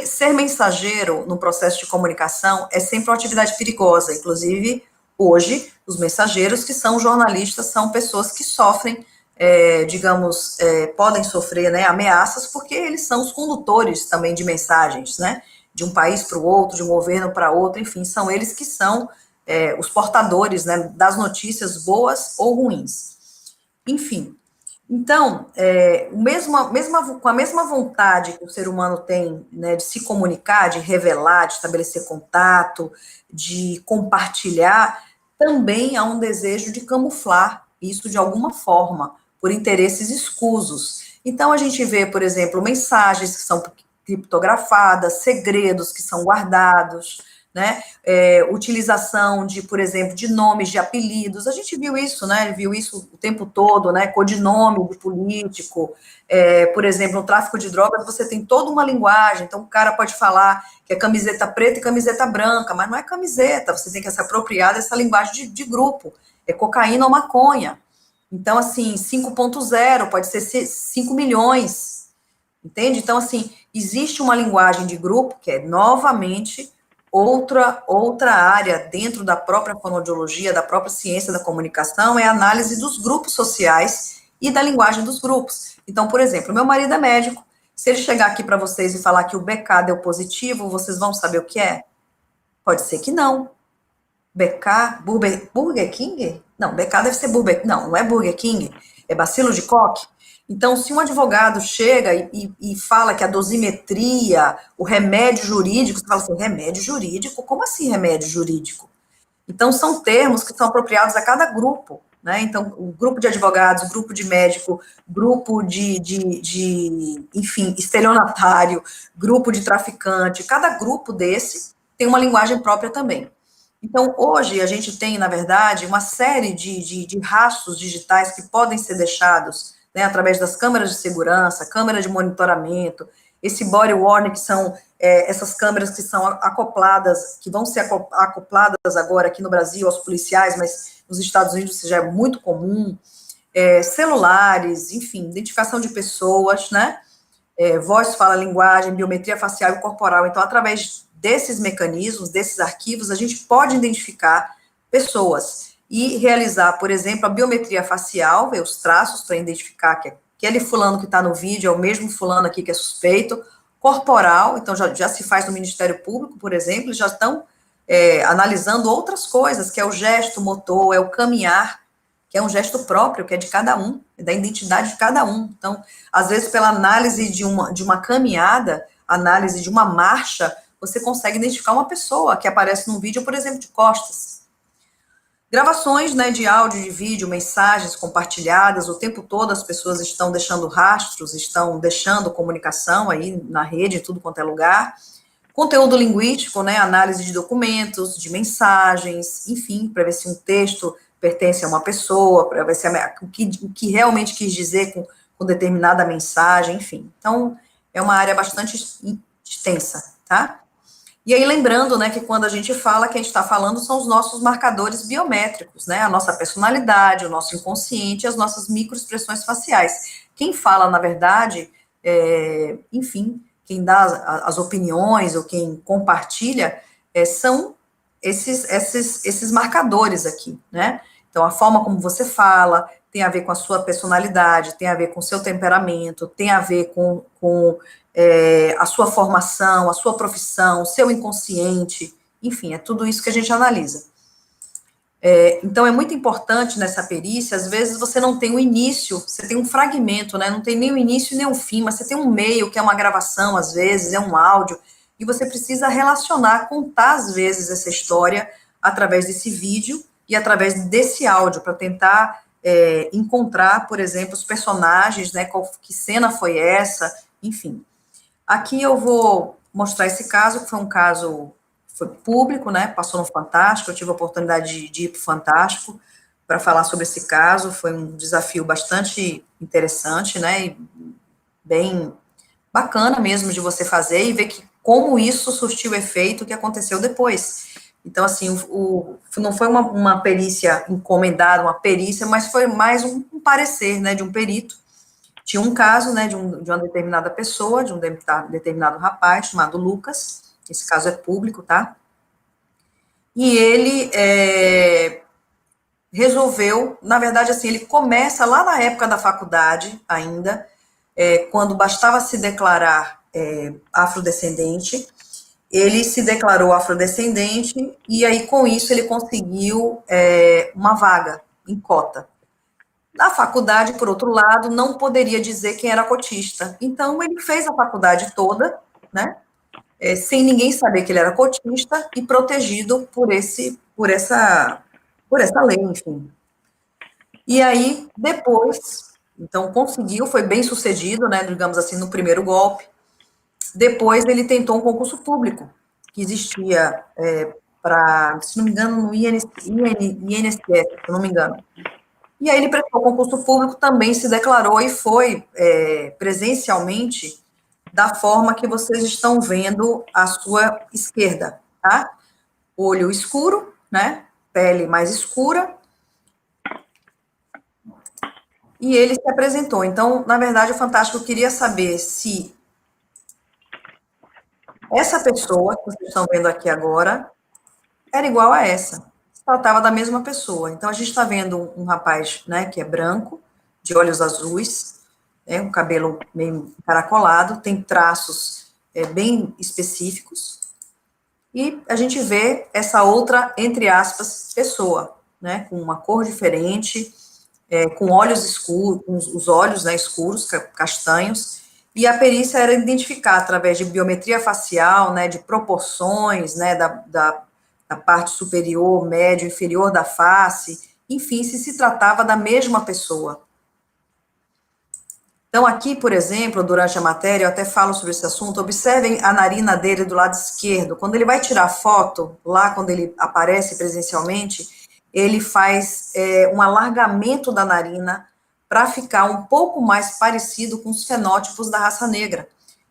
Speaker 3: Ser mensageiro no processo de comunicação é sempre uma atividade perigosa. Inclusive, hoje, os mensageiros que são jornalistas são pessoas que sofrem, podem sofrer, né, ameaças, porque eles são os condutores também de mensagens, né, de um país para o outro, de um governo para outro, enfim, são eles que são os portadores, né, das notícias boas ou ruins. Enfim, então, com a mesma vontade que o ser humano tem, né, de se comunicar, de revelar, de estabelecer contato, de compartilhar, também há um desejo de camuflar isso de alguma forma, por interesses escusos. Então, a gente vê, por exemplo, mensagens que são criptografadas, segredos que são guardados, né? Utilização de, por exemplo, de nomes, de apelidos. A gente viu isso, né? Viu isso o tempo todo, né? Codinome de político. Por exemplo, no tráfico de drogas, você tem toda uma linguagem. Então, o cara pode falar que é camiseta preta e camiseta branca, mas não é camiseta. Você tem que se apropriar dessa linguagem de grupo. É cocaína ou maconha. Então, assim, 5.0 pode ser 5 milhões. Entende? Então, assim, existe uma linguagem de grupo que é, novamente, outra área dentro da própria fonoaudiologia, da própria ciência da comunicação, é a análise dos grupos sociais e da linguagem dos grupos. Então, por exemplo, meu marido é médico, se ele chegar aqui para vocês e falar que o BK deu positivo, vocês vão saber o que é? Pode ser que não. BK, Burger King? Não, BK deve ser não é Burger King, é bacilo de Koch. Então, se um advogado chega e fala que a dosimetria, o remédio jurídico, você fala assim, remédio jurídico? Como assim remédio jurídico? Então, são termos que são apropriados a cada grupo, né? Então, o grupo de advogados, grupo de médico, grupo enfim, estelionatário, grupo de traficante, cada grupo desse tem uma linguagem própria também. Então, hoje, a gente tem, na verdade, uma série de rastros digitais que podem ser deixados, né, através das câmeras de segurança, câmeras de monitoramento, esse body warning, que são essas câmeras que são acopladas, que vão ser acopladas agora aqui no Brasil aos policiais, mas nos Estados Unidos isso já é muito comum, celulares, enfim, identificação de pessoas, né, voz, fala, linguagem, biometria facial e corporal. Então, através desses mecanismos, desses arquivos, a gente pode identificar pessoas e realizar, por exemplo, a biometria facial, ver os traços para identificar que aquele fulano que está no vídeo é o mesmo fulano aqui que é suspeito, corporal, então já se faz no Ministério Público, por exemplo, já estão analisando outras coisas, que é o gesto motor, é o caminhar, que é um gesto próprio, que é de cada um, é da identidade de cada um. Então, às vezes, pela análise de uma caminhada, análise de uma marcha, você consegue identificar uma pessoa que aparece num vídeo, por exemplo, de costas. Gravações, né, de áudio, de vídeo, mensagens compartilhadas, o tempo todo as pessoas estão deixando rastros, estão deixando comunicação aí na rede, em tudo quanto é lugar. Conteúdo linguístico, né, análise de documentos, de mensagens, enfim, para ver se um texto pertence a uma pessoa, para ver se o que realmente quis dizer com determinada mensagem, enfim. Então, é uma área bastante extensa, tá? E aí, lembrando, né, que quando a gente fala, quem está falando são os nossos marcadores biométricos, né, a nossa personalidade, o nosso inconsciente, as nossas microexpressões faciais. Quem fala, na verdade, enfim, quem dá as opiniões ou quem compartilha, são esses marcadores aqui, né. Então, a forma como você fala tem a ver com a sua personalidade, tem a ver com o seu temperamento, tem a ver com a sua formação, a sua profissão, o seu inconsciente, enfim, é tudo isso que a gente analisa. Então, é muito importante nessa perícia, às vezes você não tem o início, você tem um fragmento, né, não tem nem o início nem o fim, mas você tem um meio, que é uma gravação, às vezes, é um áudio, e você precisa relacionar, contar, às vezes, essa história através desse vídeo e através desse áudio, para tentar encontrar, por exemplo, os personagens, né, que cena foi essa, enfim. Aqui eu vou mostrar esse caso, que foi um caso, foi público, né, passou no Fantástico, eu tive a oportunidade de ir para o Fantástico para falar sobre esse caso, foi um desafio bastante interessante, né, e bem bacana mesmo de você fazer e ver como isso surtiu o efeito que aconteceu depois. Então, assim, não foi uma perícia encomendada, uma perícia, mas foi mais um parecer, né, de um perito. Tinha um caso, né, de uma determinada pessoa, de um determinado rapaz, chamado Lucas, esse caso é público, tá? E ele resolveu, na verdade, assim, ele começa lá na época da faculdade, ainda, quando bastava se declarar afrodescendente, ele se declarou afrodescendente e aí, com isso, ele conseguiu uma vaga em cota. Na faculdade, por outro lado, não poderia dizer quem era cotista. Então, ele fez a faculdade toda, né, sem ninguém saber que ele era cotista e protegido por essa lei, enfim. E aí, depois, então, conseguiu, foi bem sucedido, né, digamos assim, no primeiro golpe. Depois, ele tentou um concurso público, que existia para, se não me engano, no INSS, se não me engano. E aí ele prestou concurso público, também se declarou e foi presencialmente da forma que vocês estão vendo à sua esquerda, tá? Olho escuro, né? Pele mais escura. E ele se apresentou. Então, na verdade, o Fantástico queria saber se essa pessoa que vocês estão vendo aqui agora era igual a essa. Se tratava da mesma pessoa. Então, a gente está vendo um rapaz, né, que é branco, de olhos azuis, um cabelo meio encaracolado, tem traços bem específicos, e a gente vê essa outra, entre aspas, pessoa, né, com uma cor diferente, com olhos escuros, com os olhos, né, escuros, castanhos, e a perícia era identificar através de biometria facial, né, de proporções, né, da parte superior, médio, inferior da face, enfim, se tratava da mesma pessoa. Então, aqui, por exemplo, durante a matéria, eu até falo sobre esse assunto, observem a narina dele do lado esquerdo. Quando ele vai tirar foto, lá quando ele aparece presencialmente, ele faz um alargamento da narina para ficar um pouco mais parecido com os fenótipos da raça negra.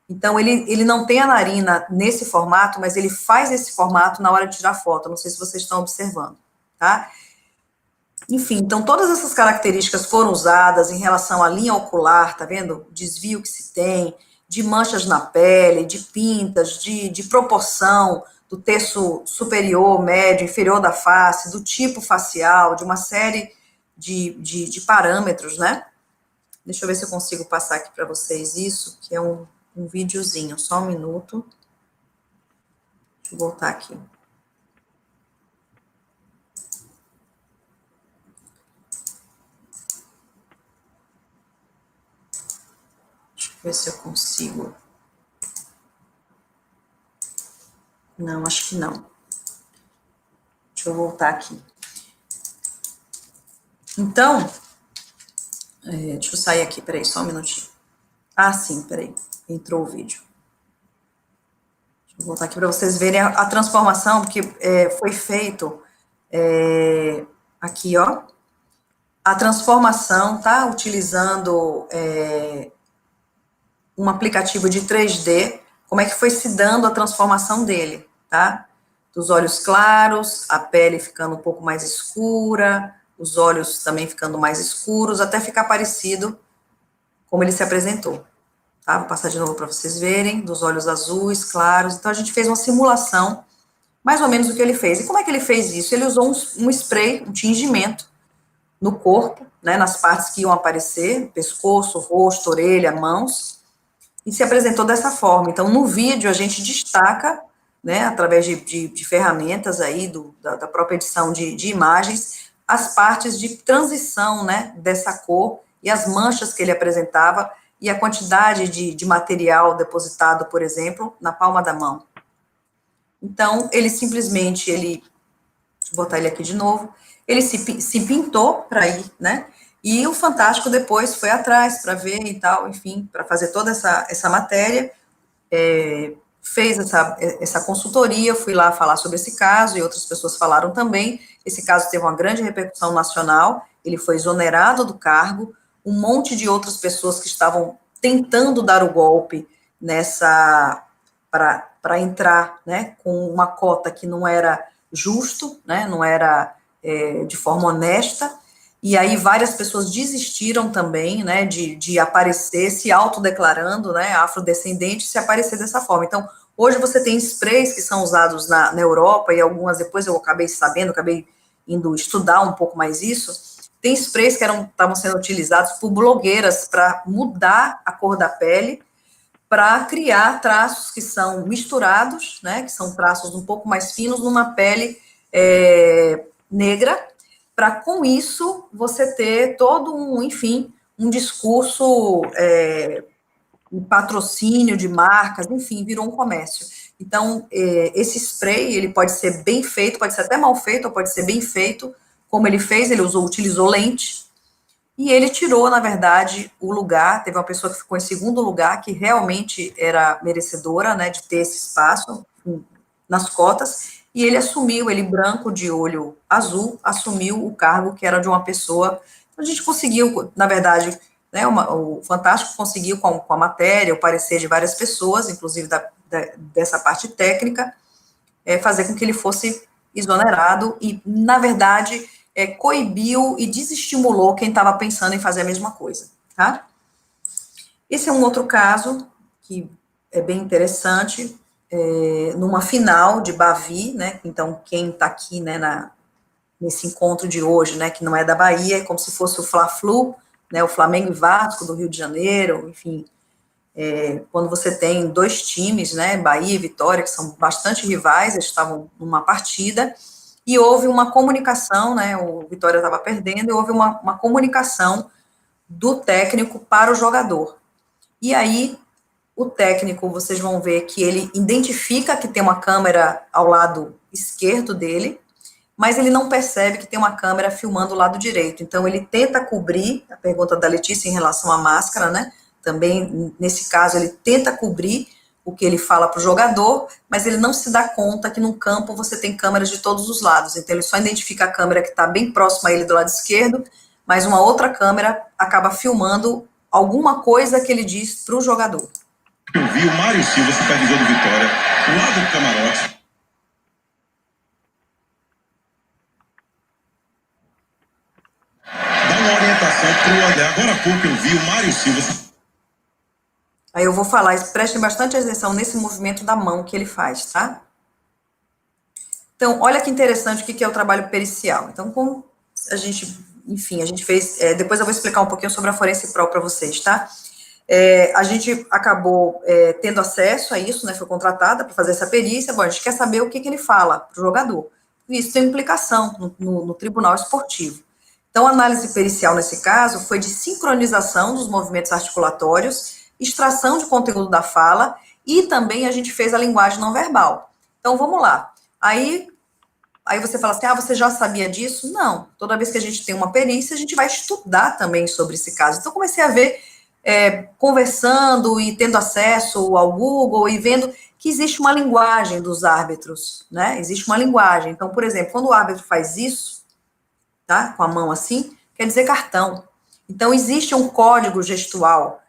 Speaker 3: Então, ele não tem a narina nesse formato, mas ele faz esse formato na hora de tirar foto. Não sei se vocês estão observando, tá? Enfim, então todas essas características foram usadas em relação à linha ocular, tá vendo? Desvio que se tem, de manchas na pele, de pintas, de proporção do terço superior, médio, inferior da face, do tipo facial, de uma série de parâmetros, né? Deixa eu ver se eu consigo passar aqui para vocês isso, que é um videozinho, só um minuto. Deixa eu voltar aqui. Ver se eu consigo. Não, acho que não. Deixa eu voltar aqui. Então, deixa eu sair aqui, peraí, só um minutinho. Ah, sim, peraí, entrou o vídeo. Deixa eu voltar aqui para vocês verem a transformação, porque foi feito aqui, ó. A transformação, tá? Utilizando um aplicativo de 3D, como é que foi se dando a transformação dele, tá? Dos olhos claros, a pele ficando um pouco mais escura, os olhos também ficando mais escuros, até ficar parecido como ele se apresentou, tá? Vou passar de novo para vocês verem, dos olhos azuis, claros. Então, a gente fez uma simulação, mais ou menos do que ele fez. E como é que ele fez isso? Ele usou um spray, um tingimento, no corpo, né, nas partes que iam aparecer, pescoço, rosto, orelha, mãos, e se apresentou dessa forma. Então, no vídeo, a gente destaca, né, através de ferramentas aí, da própria edição de imagens, as partes de transição, né, dessa cor e as manchas que ele apresentava e a quantidade de material depositado, por exemplo, na palma da mão. Então, ele simplesmente, deixa eu botar ele aqui de novo, ele se pintou para ir, né, e o Fantástico depois foi atrás para ver e tal, enfim, para fazer toda essa matéria, fez essa consultoria, fui lá falar sobre esse caso, e outras pessoas falaram também. Esse caso teve uma grande repercussão nacional, ele foi exonerado do cargo, um monte de outras pessoas que estavam tentando dar o golpe para entrar, né, com uma cota que não era justo, né, não era de forma honesta, e aí várias pessoas desistiram também, né, de aparecer se autodeclarando, né, afrodescendente, se aparecer dessa forma. Então, hoje você tem sprays que são usados na Europa, e algumas depois eu acabei sabendo, acabei indo estudar um pouco mais isso, tem sprays que estavam sendo utilizados por blogueiras para mudar a cor da pele, para criar traços que são misturados, né, que são traços um pouco mais finos numa pele negra, para com isso você ter todo um, enfim, um discurso, um patrocínio de marcas, enfim, virou um comércio. Então, esse spray, ele pode ser bem feito, pode ser até mal feito, ou pode ser bem feito, como ele fez, ele utilizou lente, e ele tirou, na verdade, o lugar, teve uma pessoa que ficou em segundo lugar, que realmente era merecedora, né, de ter esse espaço nas cotas, e ele assumiu, ele branco, de olho azul, assumiu o cargo que era de uma pessoa. A gente conseguiu, na verdade, né, o Fantástico conseguiu, com a matéria, o parecer de várias pessoas, inclusive dessa parte técnica, fazer com que ele fosse exonerado e, na verdade, coibiu e desestimulou quem estava pensando em fazer a mesma coisa, tá? Esse é um outro caso que é bem interessante, numa final de Bavi, né, então quem está aqui, né, nesse encontro de hoje, né, que não é da Bahia, é como se fosse o Fla-Flu, né, o Flamengo e Vasco do Rio de Janeiro, enfim, quando você tem dois times, né, Bahia e Vitória, que são bastante rivais, eles estavam numa partida, e houve uma comunicação, né, o Vitória estava perdendo, e houve uma comunicação do técnico para o jogador. E aí, o técnico, vocês vão ver que ele identifica que tem uma câmera ao lado esquerdo dele, mas ele não percebe que tem uma câmera filmando o lado direito. Então, ele tenta cobrir, a pergunta da Letícia em relação à máscara, né, também, nesse caso, ele tenta cobrir o que ele fala para o jogador, mas ele não se dá conta que no campo você tem câmeras de todos os lados. Então, ele só identifica a câmera que está bem próxima a ele do lado esquerdo, mas uma outra câmera acaba filmando alguma coisa que ele diz para o jogador.
Speaker 4: Eu vi o Mário Silva, supervisor do Vitória, lá do camarote. Dá uma orientação para o olhar. Agora há pouco eu vi o Mário Silva.
Speaker 3: Aí eu vou falar, prestem bastante atenção nesse movimento da mão que ele faz, tá? Então, olha que interessante o que é o trabalho pericial. Então, como a gente, enfim, a gente fez, depois eu vou explicar um pouquinho sobre a Forense Pro para vocês, tá? A gente acabou tendo acesso a isso, né, foi contratada para fazer essa perícia. Bom, a gente quer saber o que ele fala para o jogador. Isso tem implicação no tribunal esportivo. Então, a análise pericial, nesse caso, foi de sincronização dos movimentos articulatórios, extração de conteúdo da fala, e também a gente fez a linguagem não verbal. Então, vamos lá. Aí você fala assim, você já sabia disso? Não. Toda vez que a gente tem uma perícia, a gente vai estudar também sobre esse caso. Então, comecei a ver, conversando e tendo acesso ao Google e vendo que existe uma linguagem dos árbitros, né? Existe uma linguagem. Então, por exemplo, quando o árbitro faz isso, tá? Com a mão assim, quer dizer cartão. Então, existe um código gestual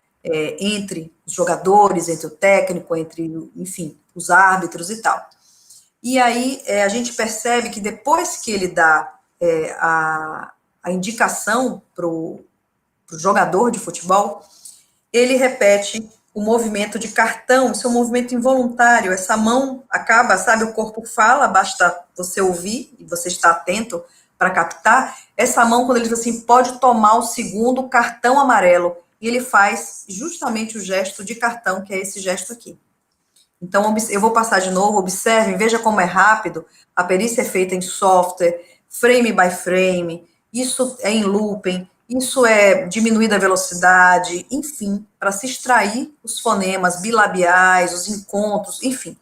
Speaker 3: entre os jogadores, entre o técnico, entre, enfim, os árbitros e tal. E aí, a gente percebe que depois que ele dá a indicação para o jogador de futebol, ele repete o movimento de cartão, isso é um movimento involuntário, essa mão acaba, sabe, o corpo fala, basta você ouvir, e você está atento para captar, essa mão, quando ele diz assim, pode tomar o segundo cartão amarelo, e ele faz justamente o gesto de cartão, que é esse gesto aqui. Então, eu vou passar de novo, observem, veja como é rápido, a perícia é feita em software, frame by frame, isso é em looping, isso é diminuída a velocidade, enfim, para se extrair os fonemas bilabiais, os encontros, enfim.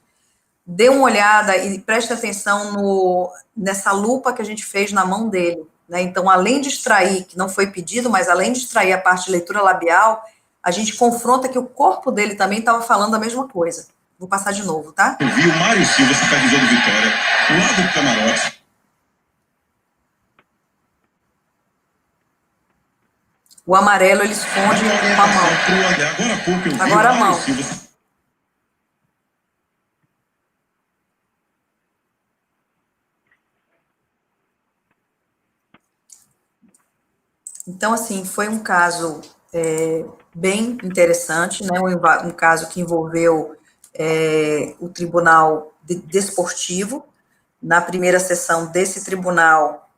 Speaker 3: Dê uma olhada e preste atenção nessa lupa que a gente fez na mão dele, né? Então, além de extrair, que não foi pedido, mas além de extrair a parte de leitura labial, a gente confronta que o corpo dele também estava falando a mesma coisa. Vou passar de novo, tá?
Speaker 4: Eu vi o Mário Silva, supervisor do Vitória, lá do camarote.
Speaker 3: O amarelo ele esconde com a mão.
Speaker 4: Agora há pouco eu vi
Speaker 3: agora
Speaker 4: o
Speaker 3: a mão.
Speaker 4: Silva.
Speaker 3: Então, assim, foi um caso bem interessante, né? Um caso que envolveu o Tribunal Desportivo. Na primeira sessão desse tribunal,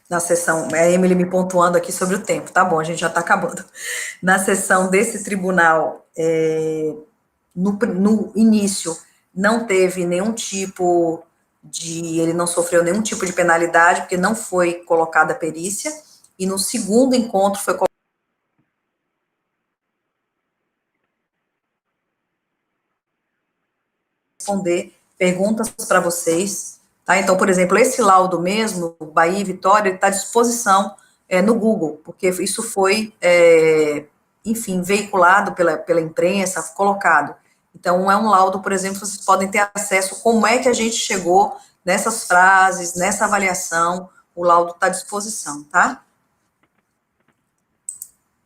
Speaker 3: na sessão, a Emily me pontuando aqui sobre o tempo, tá bom, a gente já está acabando. Na sessão desse tribunal, no início, não teve nenhum tipo ele não sofreu nenhum tipo de penalidade, porque não foi colocada a perícia, e no segundo encontro foi responder perguntas para vocês, tá? Então, por exemplo, esse laudo mesmo, Bahia e Vitória, ele está à disposição no Google, porque isso foi, enfim, veiculado pela imprensa, colocado. Então, é um laudo, por exemplo, vocês podem ter acesso como é que a gente chegou nessas frases, nessa avaliação, o laudo está à disposição, tá?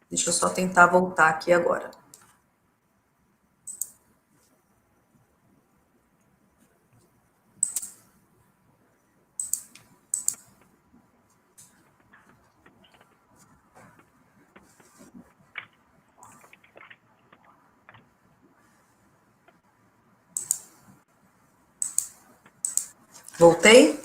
Speaker 3: Deixa eu só tentar voltar aqui agora. Voltei?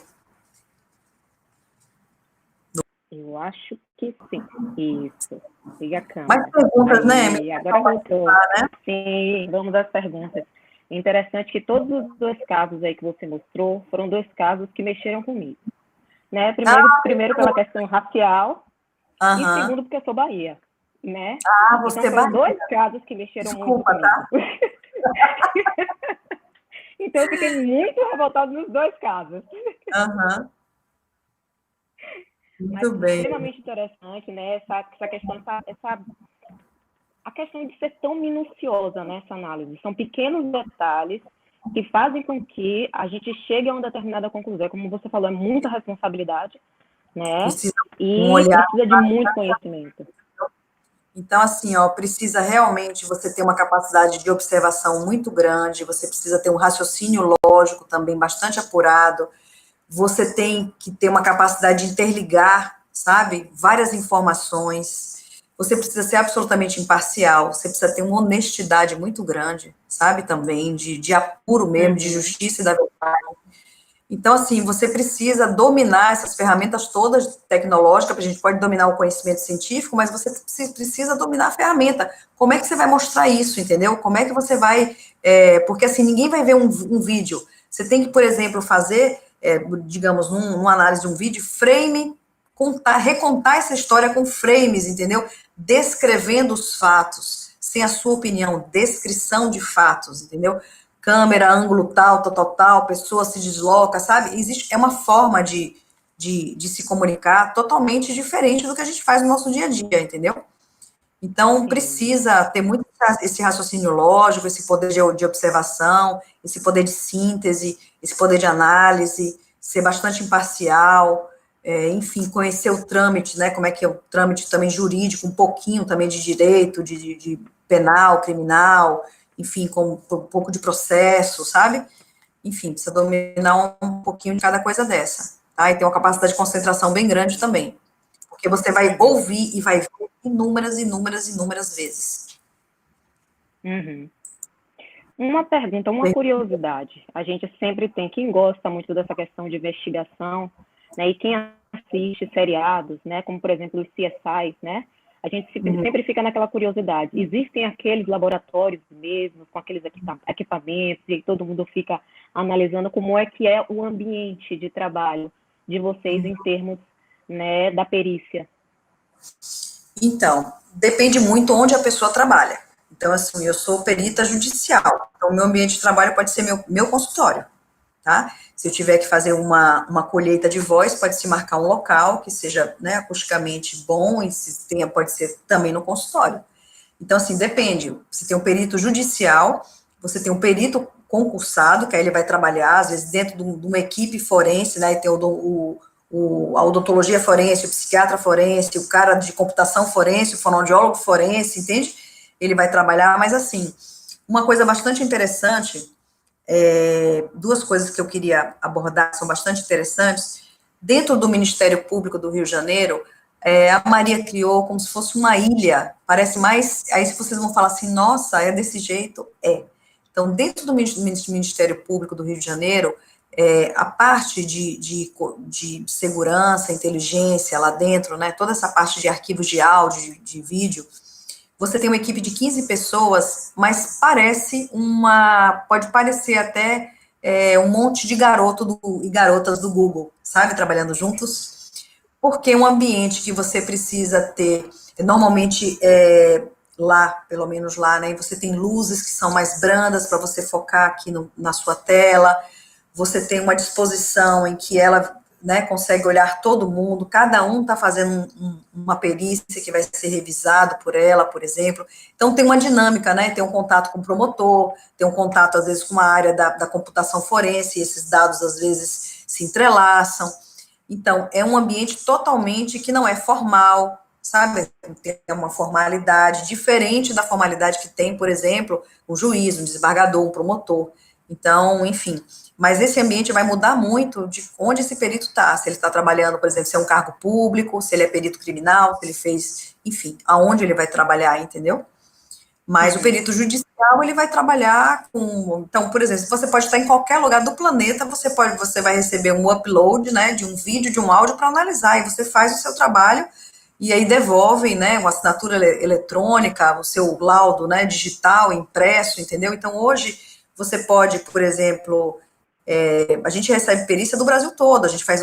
Speaker 2: Eu acho que sim. Isso. Liga a câmera.
Speaker 3: Mais perguntas, né,
Speaker 2: Emily? Agora voltou.
Speaker 3: Né?
Speaker 2: Sim, vamos às perguntas. É interessante que todos os 2 casos aí que você mostrou foram 2 casos que mexeram comigo. Né? Primeiro pela questão racial, e segundo porque eu sou Bahia. Né?
Speaker 3: Você
Speaker 2: então, foram 2 casos que mexeram muito comigo. Tá? Então, eu fiquei muito revoltada nos 2 casos.
Speaker 3: Muito
Speaker 2: Mas
Speaker 3: bem.
Speaker 2: extremamente interessante, né? Essa questão, a questão de ser tão minuciosa nessa análise. São pequenos detalhes que fazem com que a gente chegue a uma determinada conclusão. Como você falou, é muita responsabilidade, né? Precisa de muito conhecimento.
Speaker 3: Então, assim, precisa realmente você ter uma capacidade de observação muito grande, você precisa ter um raciocínio lógico também bastante apurado, você tem que ter uma capacidade de interligar, sabe, várias informações, você precisa ser absolutamente imparcial, você precisa ter uma honestidade muito grande, sabe, também, de apuro mesmo, de justiça e da verdade. Então, assim, você precisa dominar essas ferramentas todas tecnológicas, a gente pode dominar o conhecimento científico, mas você precisa dominar a ferramenta. Como é que você vai mostrar isso, entendeu? Como é que você vai... porque, assim, ninguém vai ver um vídeo. Você tem que, por exemplo, fazer, digamos, numa análise de um vídeo, recontar essa história com frames, entendeu? Descrevendo os fatos, sem a sua opinião, descrição de fatos, entendeu? Câmera, ângulo tal, pessoa se desloca, sabe? É uma forma de se comunicar totalmente diferente do que a gente faz no nosso dia a dia, entendeu? Então, precisa ter muito esse raciocínio lógico, esse poder de observação, esse poder de síntese, esse poder de análise, ser bastante imparcial, enfim, conhecer o trâmite, né? Como é que é o trâmite também jurídico, um pouquinho também de direito, de penal, criminal, enfim, com um pouco de processo, sabe? Enfim, precisa dominar um pouquinho de cada coisa dessa, tá? E ter uma capacidade de concentração bem grande também, porque você vai ouvir e vai ver inúmeras vezes.
Speaker 2: Uma pergunta, uma curiosidade. A gente sempre tem, quem gosta muito dessa questão de investigação, né, e quem assiste seriados, né, como, por exemplo, os CSIs, né, a gente sempre fica naquela curiosidade. Existem aqueles laboratórios mesmo, com aqueles equipamentos, e todo mundo fica analisando como é que é o ambiente de trabalho de vocês em termos, né, da perícia.
Speaker 3: Então, depende muito onde a pessoa trabalha. Então, assim, eu sou perita judicial. Então, meu ambiente de trabalho pode ser meu consultório, tá? Se eu tiver que fazer uma colheita de voz, pode-se marcar um local que seja, né, acusticamente bom e pode ser também no consultório. Então, assim, depende. Você tem um perito judicial, você tem um perito concursado, que aí ele vai trabalhar, às vezes, dentro de uma equipe forense, né, e tem a odontologia forense, o psiquiatra forense, o cara de computação forense, o fonoaudiólogo forense, entende? Ele vai trabalhar, mas, assim, uma coisa bastante interessante... 2 coisas que eu queria abordar, que são bastante interessantes. Dentro do Ministério Público do Rio de Janeiro, a Maria criou como se fosse uma ilha, parece mais... Aí se vocês vão falar assim, nossa, é desse jeito? Então, dentro do Ministério Público do Rio de Janeiro, A parte de segurança, inteligência lá dentro, né, toda essa parte de arquivos de áudio, de vídeo, você tem uma equipe de 15 pessoas, mas pode parecer até um monte de garoto e garotas do Google, sabe, trabalhando juntos, porque é um ambiente que você precisa ter, normalmente, lá, pelo menos lá, né, você tem luzes que são mais brandas para você focar aqui na sua tela, você tem uma disposição em que ela, né, consegue olhar todo mundo, cada um está fazendo uma perícia que vai ser revisado por ela, por exemplo. Então, tem uma dinâmica, né, tem um contato com o promotor, tem um contato, às vezes, com uma área da computação forense, e esses dados, às vezes, se entrelaçam. Então, é um ambiente totalmente que não é formal, sabe, tem uma formalidade diferente da formalidade que tem, por exemplo, um juiz, um desembargador, um promotor. Então, enfim, mas esse ambiente vai mudar muito de onde esse perito está, se ele está trabalhando, por exemplo, se é um cargo público, se ele é perito criminal, se ele fez, enfim, aonde ele vai trabalhar, entendeu? Mas o perito judicial, ele vai trabalhar com, então, por exemplo, você pode estar em qualquer lugar do planeta, você vai receber um upload, né, de um vídeo, de um áudio para analisar, e você faz o seu trabalho, e aí devolve, né, uma assinatura eletrônica, o seu laudo, né, digital, impresso, entendeu? Então, hoje, você pode, por exemplo, a gente recebe perícia do Brasil todo, a gente faz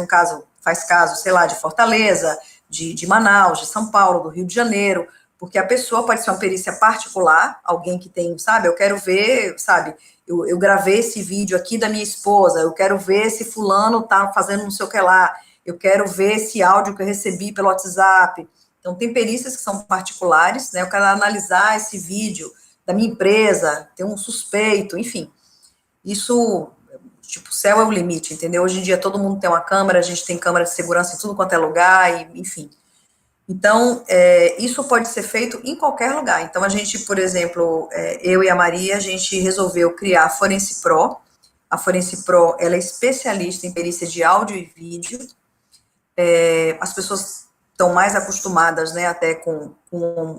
Speaker 3: caso, sei lá, de Fortaleza, de Manaus, de São Paulo, do Rio de Janeiro, porque a pessoa pode ser uma perícia particular, alguém que tem, sabe, eu quero ver, sabe, eu gravei esse vídeo aqui da minha esposa, eu quero ver se fulano tá fazendo não sei o que lá, eu quero ver esse áudio que eu recebi pelo WhatsApp. Então, tem perícias que são particulares, né, eu quero analisar esse vídeo da minha empresa, tem um suspeito, enfim. Isso, tipo, o céu é o limite, entendeu? Hoje em dia todo mundo tem uma câmera, a gente tem câmera de segurança em tudo quanto é lugar, e, enfim. Então, isso pode ser feito em qualquer lugar. Então, a gente, por exemplo, eu e a Maria, a gente resolveu criar a Forense Pro. A Forense Pro, ela é especialista em perícia de áudio e vídeo. As pessoas estão mais acostumadas, né, até com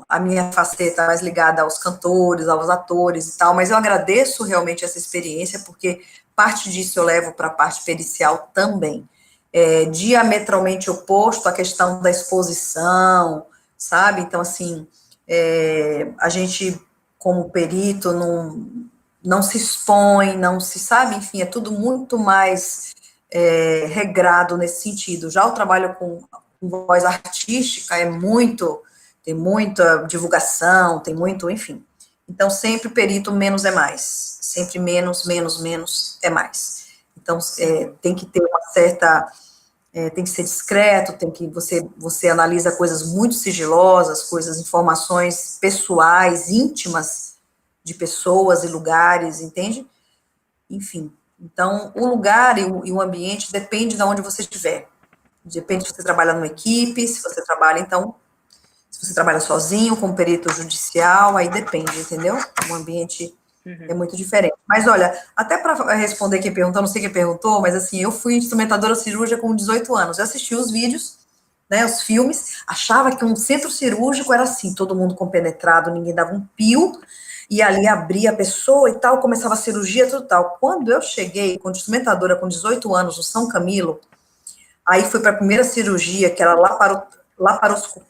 Speaker 3: a minha faceta mais ligada aos cantores, aos atores e tal, mas eu agradeço realmente essa experiência, porque parte disso eu levo para a parte pericial também. Diametralmente oposto à questão da exposição, sabe? Então, assim, a gente, como perito, não se expõe, não se sabe, enfim, é tudo muito mais regrado nesse sentido. Já o trabalho com voz artística tem muita divulgação, tem muito, enfim. Então, sempre perito menos é mais. Sempre menos é mais. Então, tem que ter uma certa... tem que ser discreto, tem que... Você analisa coisas muito sigilosas, informações pessoais, íntimas de pessoas e lugares, entende? Enfim. Então, o lugar e o ambiente depende de onde você estiver. Depende se você trabalha numa equipe, se você trabalha sozinho, como perito judicial, aí depende, entendeu? O ambiente é muito diferente. Mas, olha, até para responder quem perguntou, não sei quem perguntou, mas assim, eu fui instrumentadora cirúrgica com 18 anos. Eu assisti os vídeos, né, os filmes, achava que um centro cirúrgico era assim, todo mundo compenetrado, ninguém dava um pio, e ali abria a pessoa e tal, começava a cirurgia, tudo tal. Quando eu cheguei, como instrumentadora com 18 anos, no São Camilo, aí fui para a primeira cirurgia, que era laparoscopia,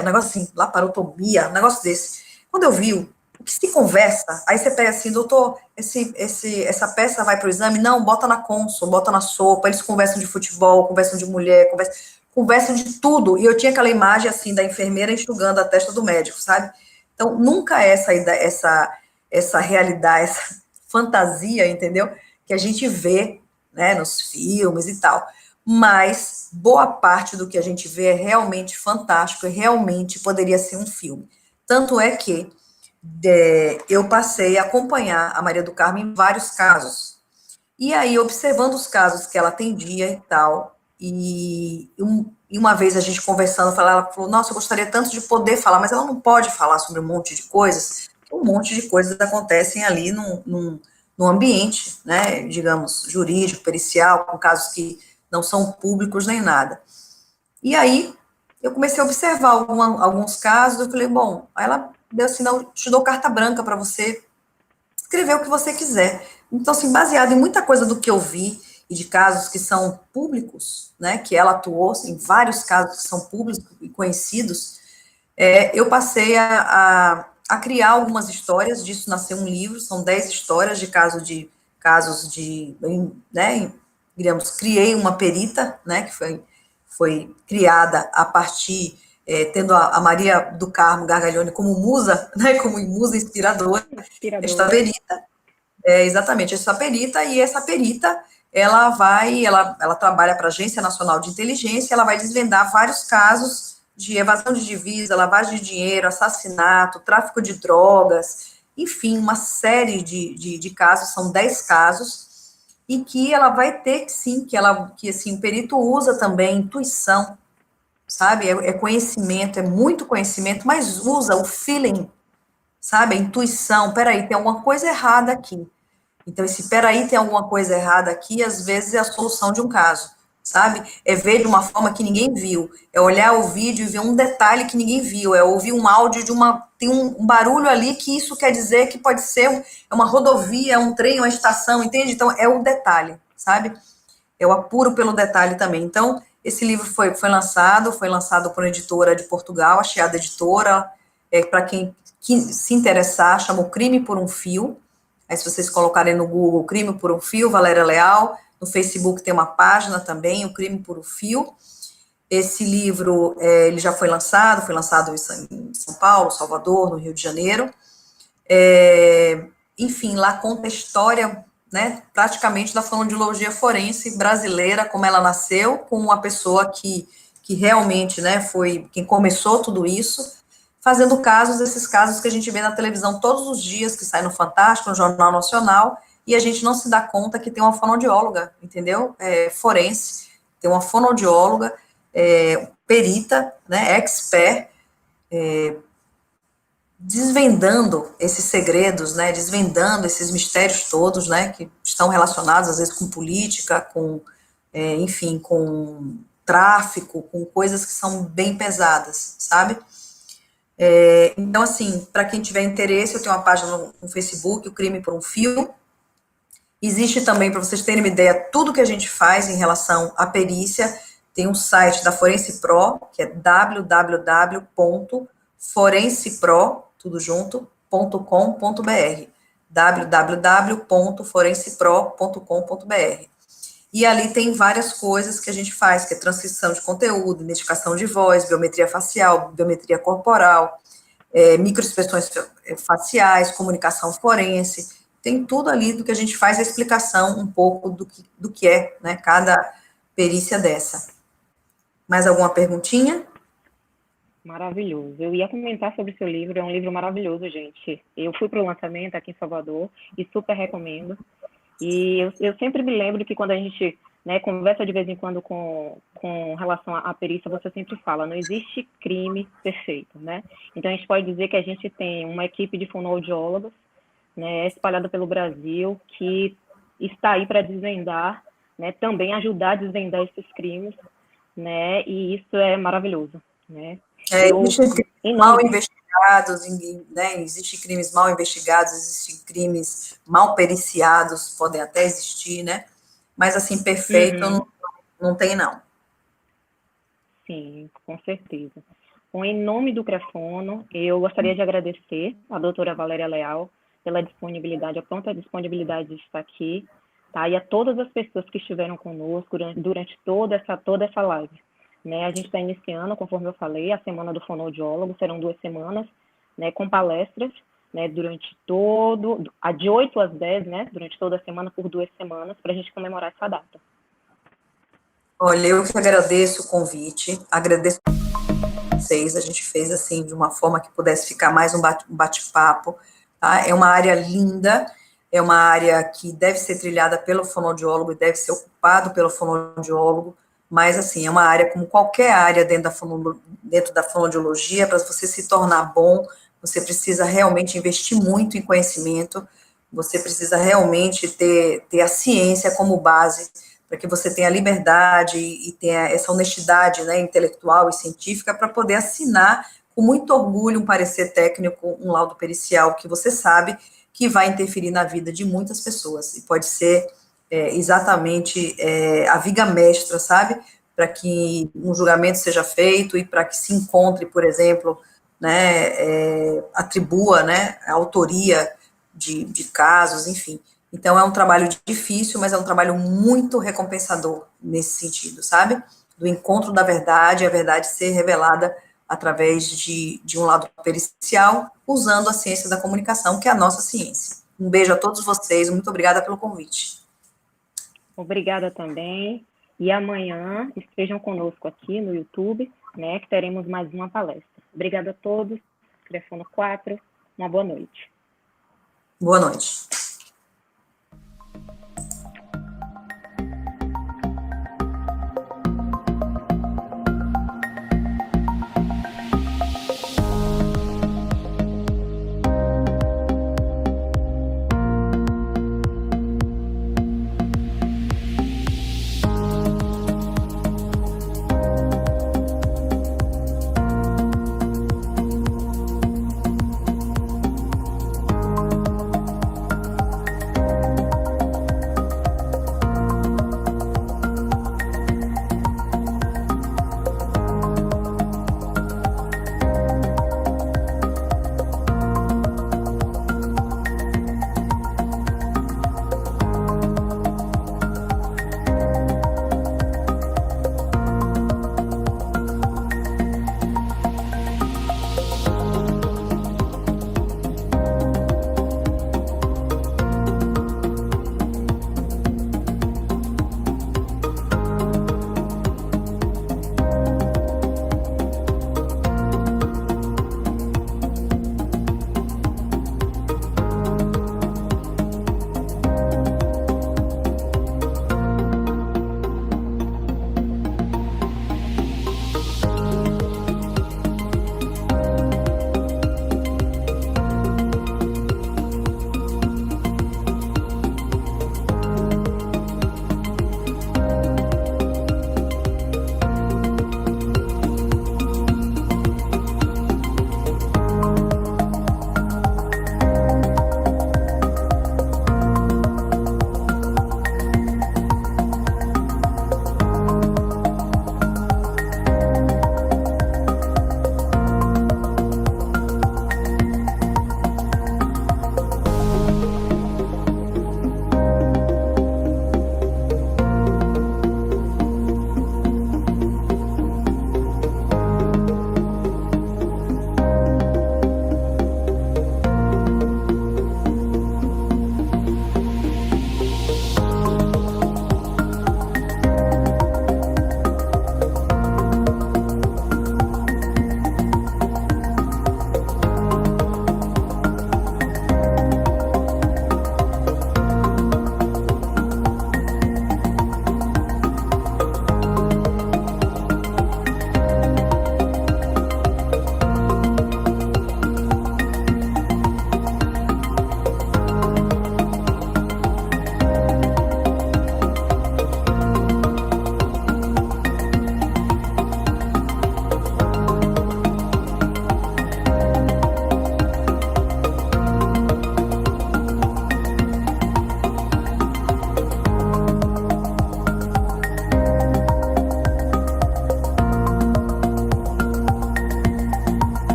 Speaker 3: um negócio assim, laparotomia, um negócio desse. Quando eu vi o que se conversa, aí você pega assim, doutor, essa peça vai para o exame? Não, bota na Consul, bota na sopa, eles conversam de futebol, conversam de mulher, conversam de tudo, e eu tinha aquela imagem assim, da enfermeira enxugando a testa do médico, sabe? Então, nunca é essa realidade, essa fantasia, entendeu? Que a gente vê, né, nos filmes e tal, mas boa parte do que a gente vê é realmente fantástico, e realmente poderia ser um filme. Tanto é que eu passei a acompanhar a Maria do Carmo em vários casos, e aí observando os casos que ela atendia e tal, e uma vez a gente conversando, ela falou, nossa, eu gostaria tanto de poder falar, mas ela não pode falar sobre um monte de coisas, porque um monte de coisas acontecem ali no ambiente, né, digamos, jurídico, pericial, com casos que não são públicos nem nada. E aí, eu comecei a observar alguns casos, eu falei, bom, aí ela deu assim, não, te dou carta branca para você escrever o que você quiser. Então, assim, baseado em muita coisa do que eu vi e de casos que são públicos, né, que ela atuou em vários casos que são públicos e conhecidos, eu passei a criar algumas histórias, disso nasceu um livro, são 10 histórias de casos de, né, digamos, criei uma perita, né, que foi criada a partir, tendo a Maria do Carmo Gargalhoni como musa, né, como musa inspiradora, esta
Speaker 2: Inspiradora.
Speaker 3: perita, exatamente, essa perita, e essa perita, ela trabalha para a Agência Nacional de Inteligência, ela vai desvendar vários casos de evasão de divisa, lavagem de dinheiro, assassinato, tráfico de drogas, enfim, uma série de casos, são 10 casos, e que ela vai ter, sim, que assim, o perito usa também intuição, sabe, conhecimento, é muito conhecimento, mas usa o feeling, sabe, a intuição, peraí, tem alguma coisa errada aqui. Então, esse peraí, tem alguma coisa errada aqui, às vezes é a solução de um caso, sabe? É ver de uma forma que ninguém viu, é olhar o vídeo e ver um detalhe que ninguém viu, é ouvir um áudio tem um barulho ali que isso quer dizer que pode ser uma rodovia, um trem, uma estação, entende? Então, é o detalhe, sabe? É o apuro pelo detalhe também. Então, esse livro foi lançado por uma editora de Portugal, a Chiada Editora, para quem se interessar, chama O Crime por um Fio. Aí, se vocês colocarem no Google Crime por um Fio, Valéria Leal, no Facebook tem uma página também, O Crime por um Fio. Esse livro, ele já foi lançado em São Paulo, Salvador, no Rio de Janeiro. Enfim, lá conta a história, né, praticamente da fonoaudiologia forense brasileira, como ela nasceu, com uma pessoa que realmente, né, foi quem começou tudo isso, fazendo esses casos que a gente vê na televisão todos os dias, que sai no Fantástico, no Jornal Nacional, e a gente não se dá conta que tem uma fonoaudióloga, entendeu? Forense, tem uma fonoaudióloga, perita, né, expert, desvendando esses segredos, né, desvendando esses mistérios todos, né, que estão relacionados, às vezes, com política, enfim, com tráfico, com coisas que são bem pesadas, sabe? Então, assim, para quem tiver interesse, eu tenho uma página no Facebook, O Crime por um Fio. Existe também, para vocês terem uma ideia, tudo que a gente faz em relação à perícia, tem um site da Forense Pro, que é www.forensepro, tudo junto, .com.br, www.forensepro.com.br. E ali tem várias coisas que a gente faz, que é transcrição de conteúdo, identificação de voz, biometria facial, biometria corporal, microexpressões faciais, comunicação forense, tem tudo ali do que a gente faz, a explicação um pouco do que é, né, cada perícia dessa. Mais alguma perguntinha?
Speaker 2: Maravilhoso. Eu ia comentar sobre o seu livro, é um livro maravilhoso, gente. Eu fui para o lançamento aqui em Salvador e super recomendo. E eu sempre me lembro que quando a gente, né, conversa de vez em quando com relação à perícia, você sempre fala, não existe crime perfeito, né? Então, a gente pode dizer que a gente tem uma equipe de fonoaudiólogos, né, espalhada pelo Brasil, que está aí para desvendar, né, também ajudar a desvendar esses crimes, né, e isso é maravilhoso, né?
Speaker 3: Existem crimes mal investigados, né, existem crimes mal investigados, existem crimes mal periciados, podem até existir, né? Mas, assim, perfeito não tem, não.
Speaker 2: Sim, com certeza. Bom, em nome do CREFONO, eu gostaria de agradecer à doutora Valéria Leal pela disponibilidade, a pronta disponibilidade de estar aqui, tá? E a todas as pessoas que estiveram conosco durante toda essa live. Né, a gente está iniciando, conforme eu falei, a Semana do Fonoaudiólogo, serão 2 semanas, né, com palestras, né, durante de 8 às 10, né, durante toda a semana, por 2 semanas, para a gente comemorar essa data.
Speaker 3: Olha, eu que agradeço o convite, agradeço a vocês, a gente fez assim, de uma forma que pudesse ficar mais um bate-papo, tá? É uma área linda, é uma área que deve ser trilhada pelo fonoaudiólogo e deve ser ocupado pelo fonoaudiólogo, mas, assim, é uma área como qualquer área dentro da fonoaudiologia, para você se tornar bom, você precisa realmente investir muito em conhecimento, você precisa realmente ter a ciência como base, para que você tenha liberdade e tenha essa honestidade, né, intelectual e científica para poder assinar com muito orgulho um parecer técnico, um laudo pericial, que você sabe que vai interferir na vida de muitas pessoas, e pode ser exatamente a viga mestra, sabe? Para que um julgamento seja feito e para que se encontre, por exemplo, né, atribua, né, a autoria de casos, enfim. Então, é um trabalho difícil, mas é um trabalho muito recompensador nesse sentido, sabe? Do encontro da verdade, a verdade ser revelada através de um lado pericial, usando a ciência da comunicação, que é a nossa ciência. Um beijo a todos vocês, muito obrigada pelo convite.
Speaker 2: Obrigada também. E amanhã estejam conosco aqui no YouTube, né, que teremos mais uma palestra. Obrigada a todos. Telefono 4. Uma boa noite.
Speaker 3: Boa noite.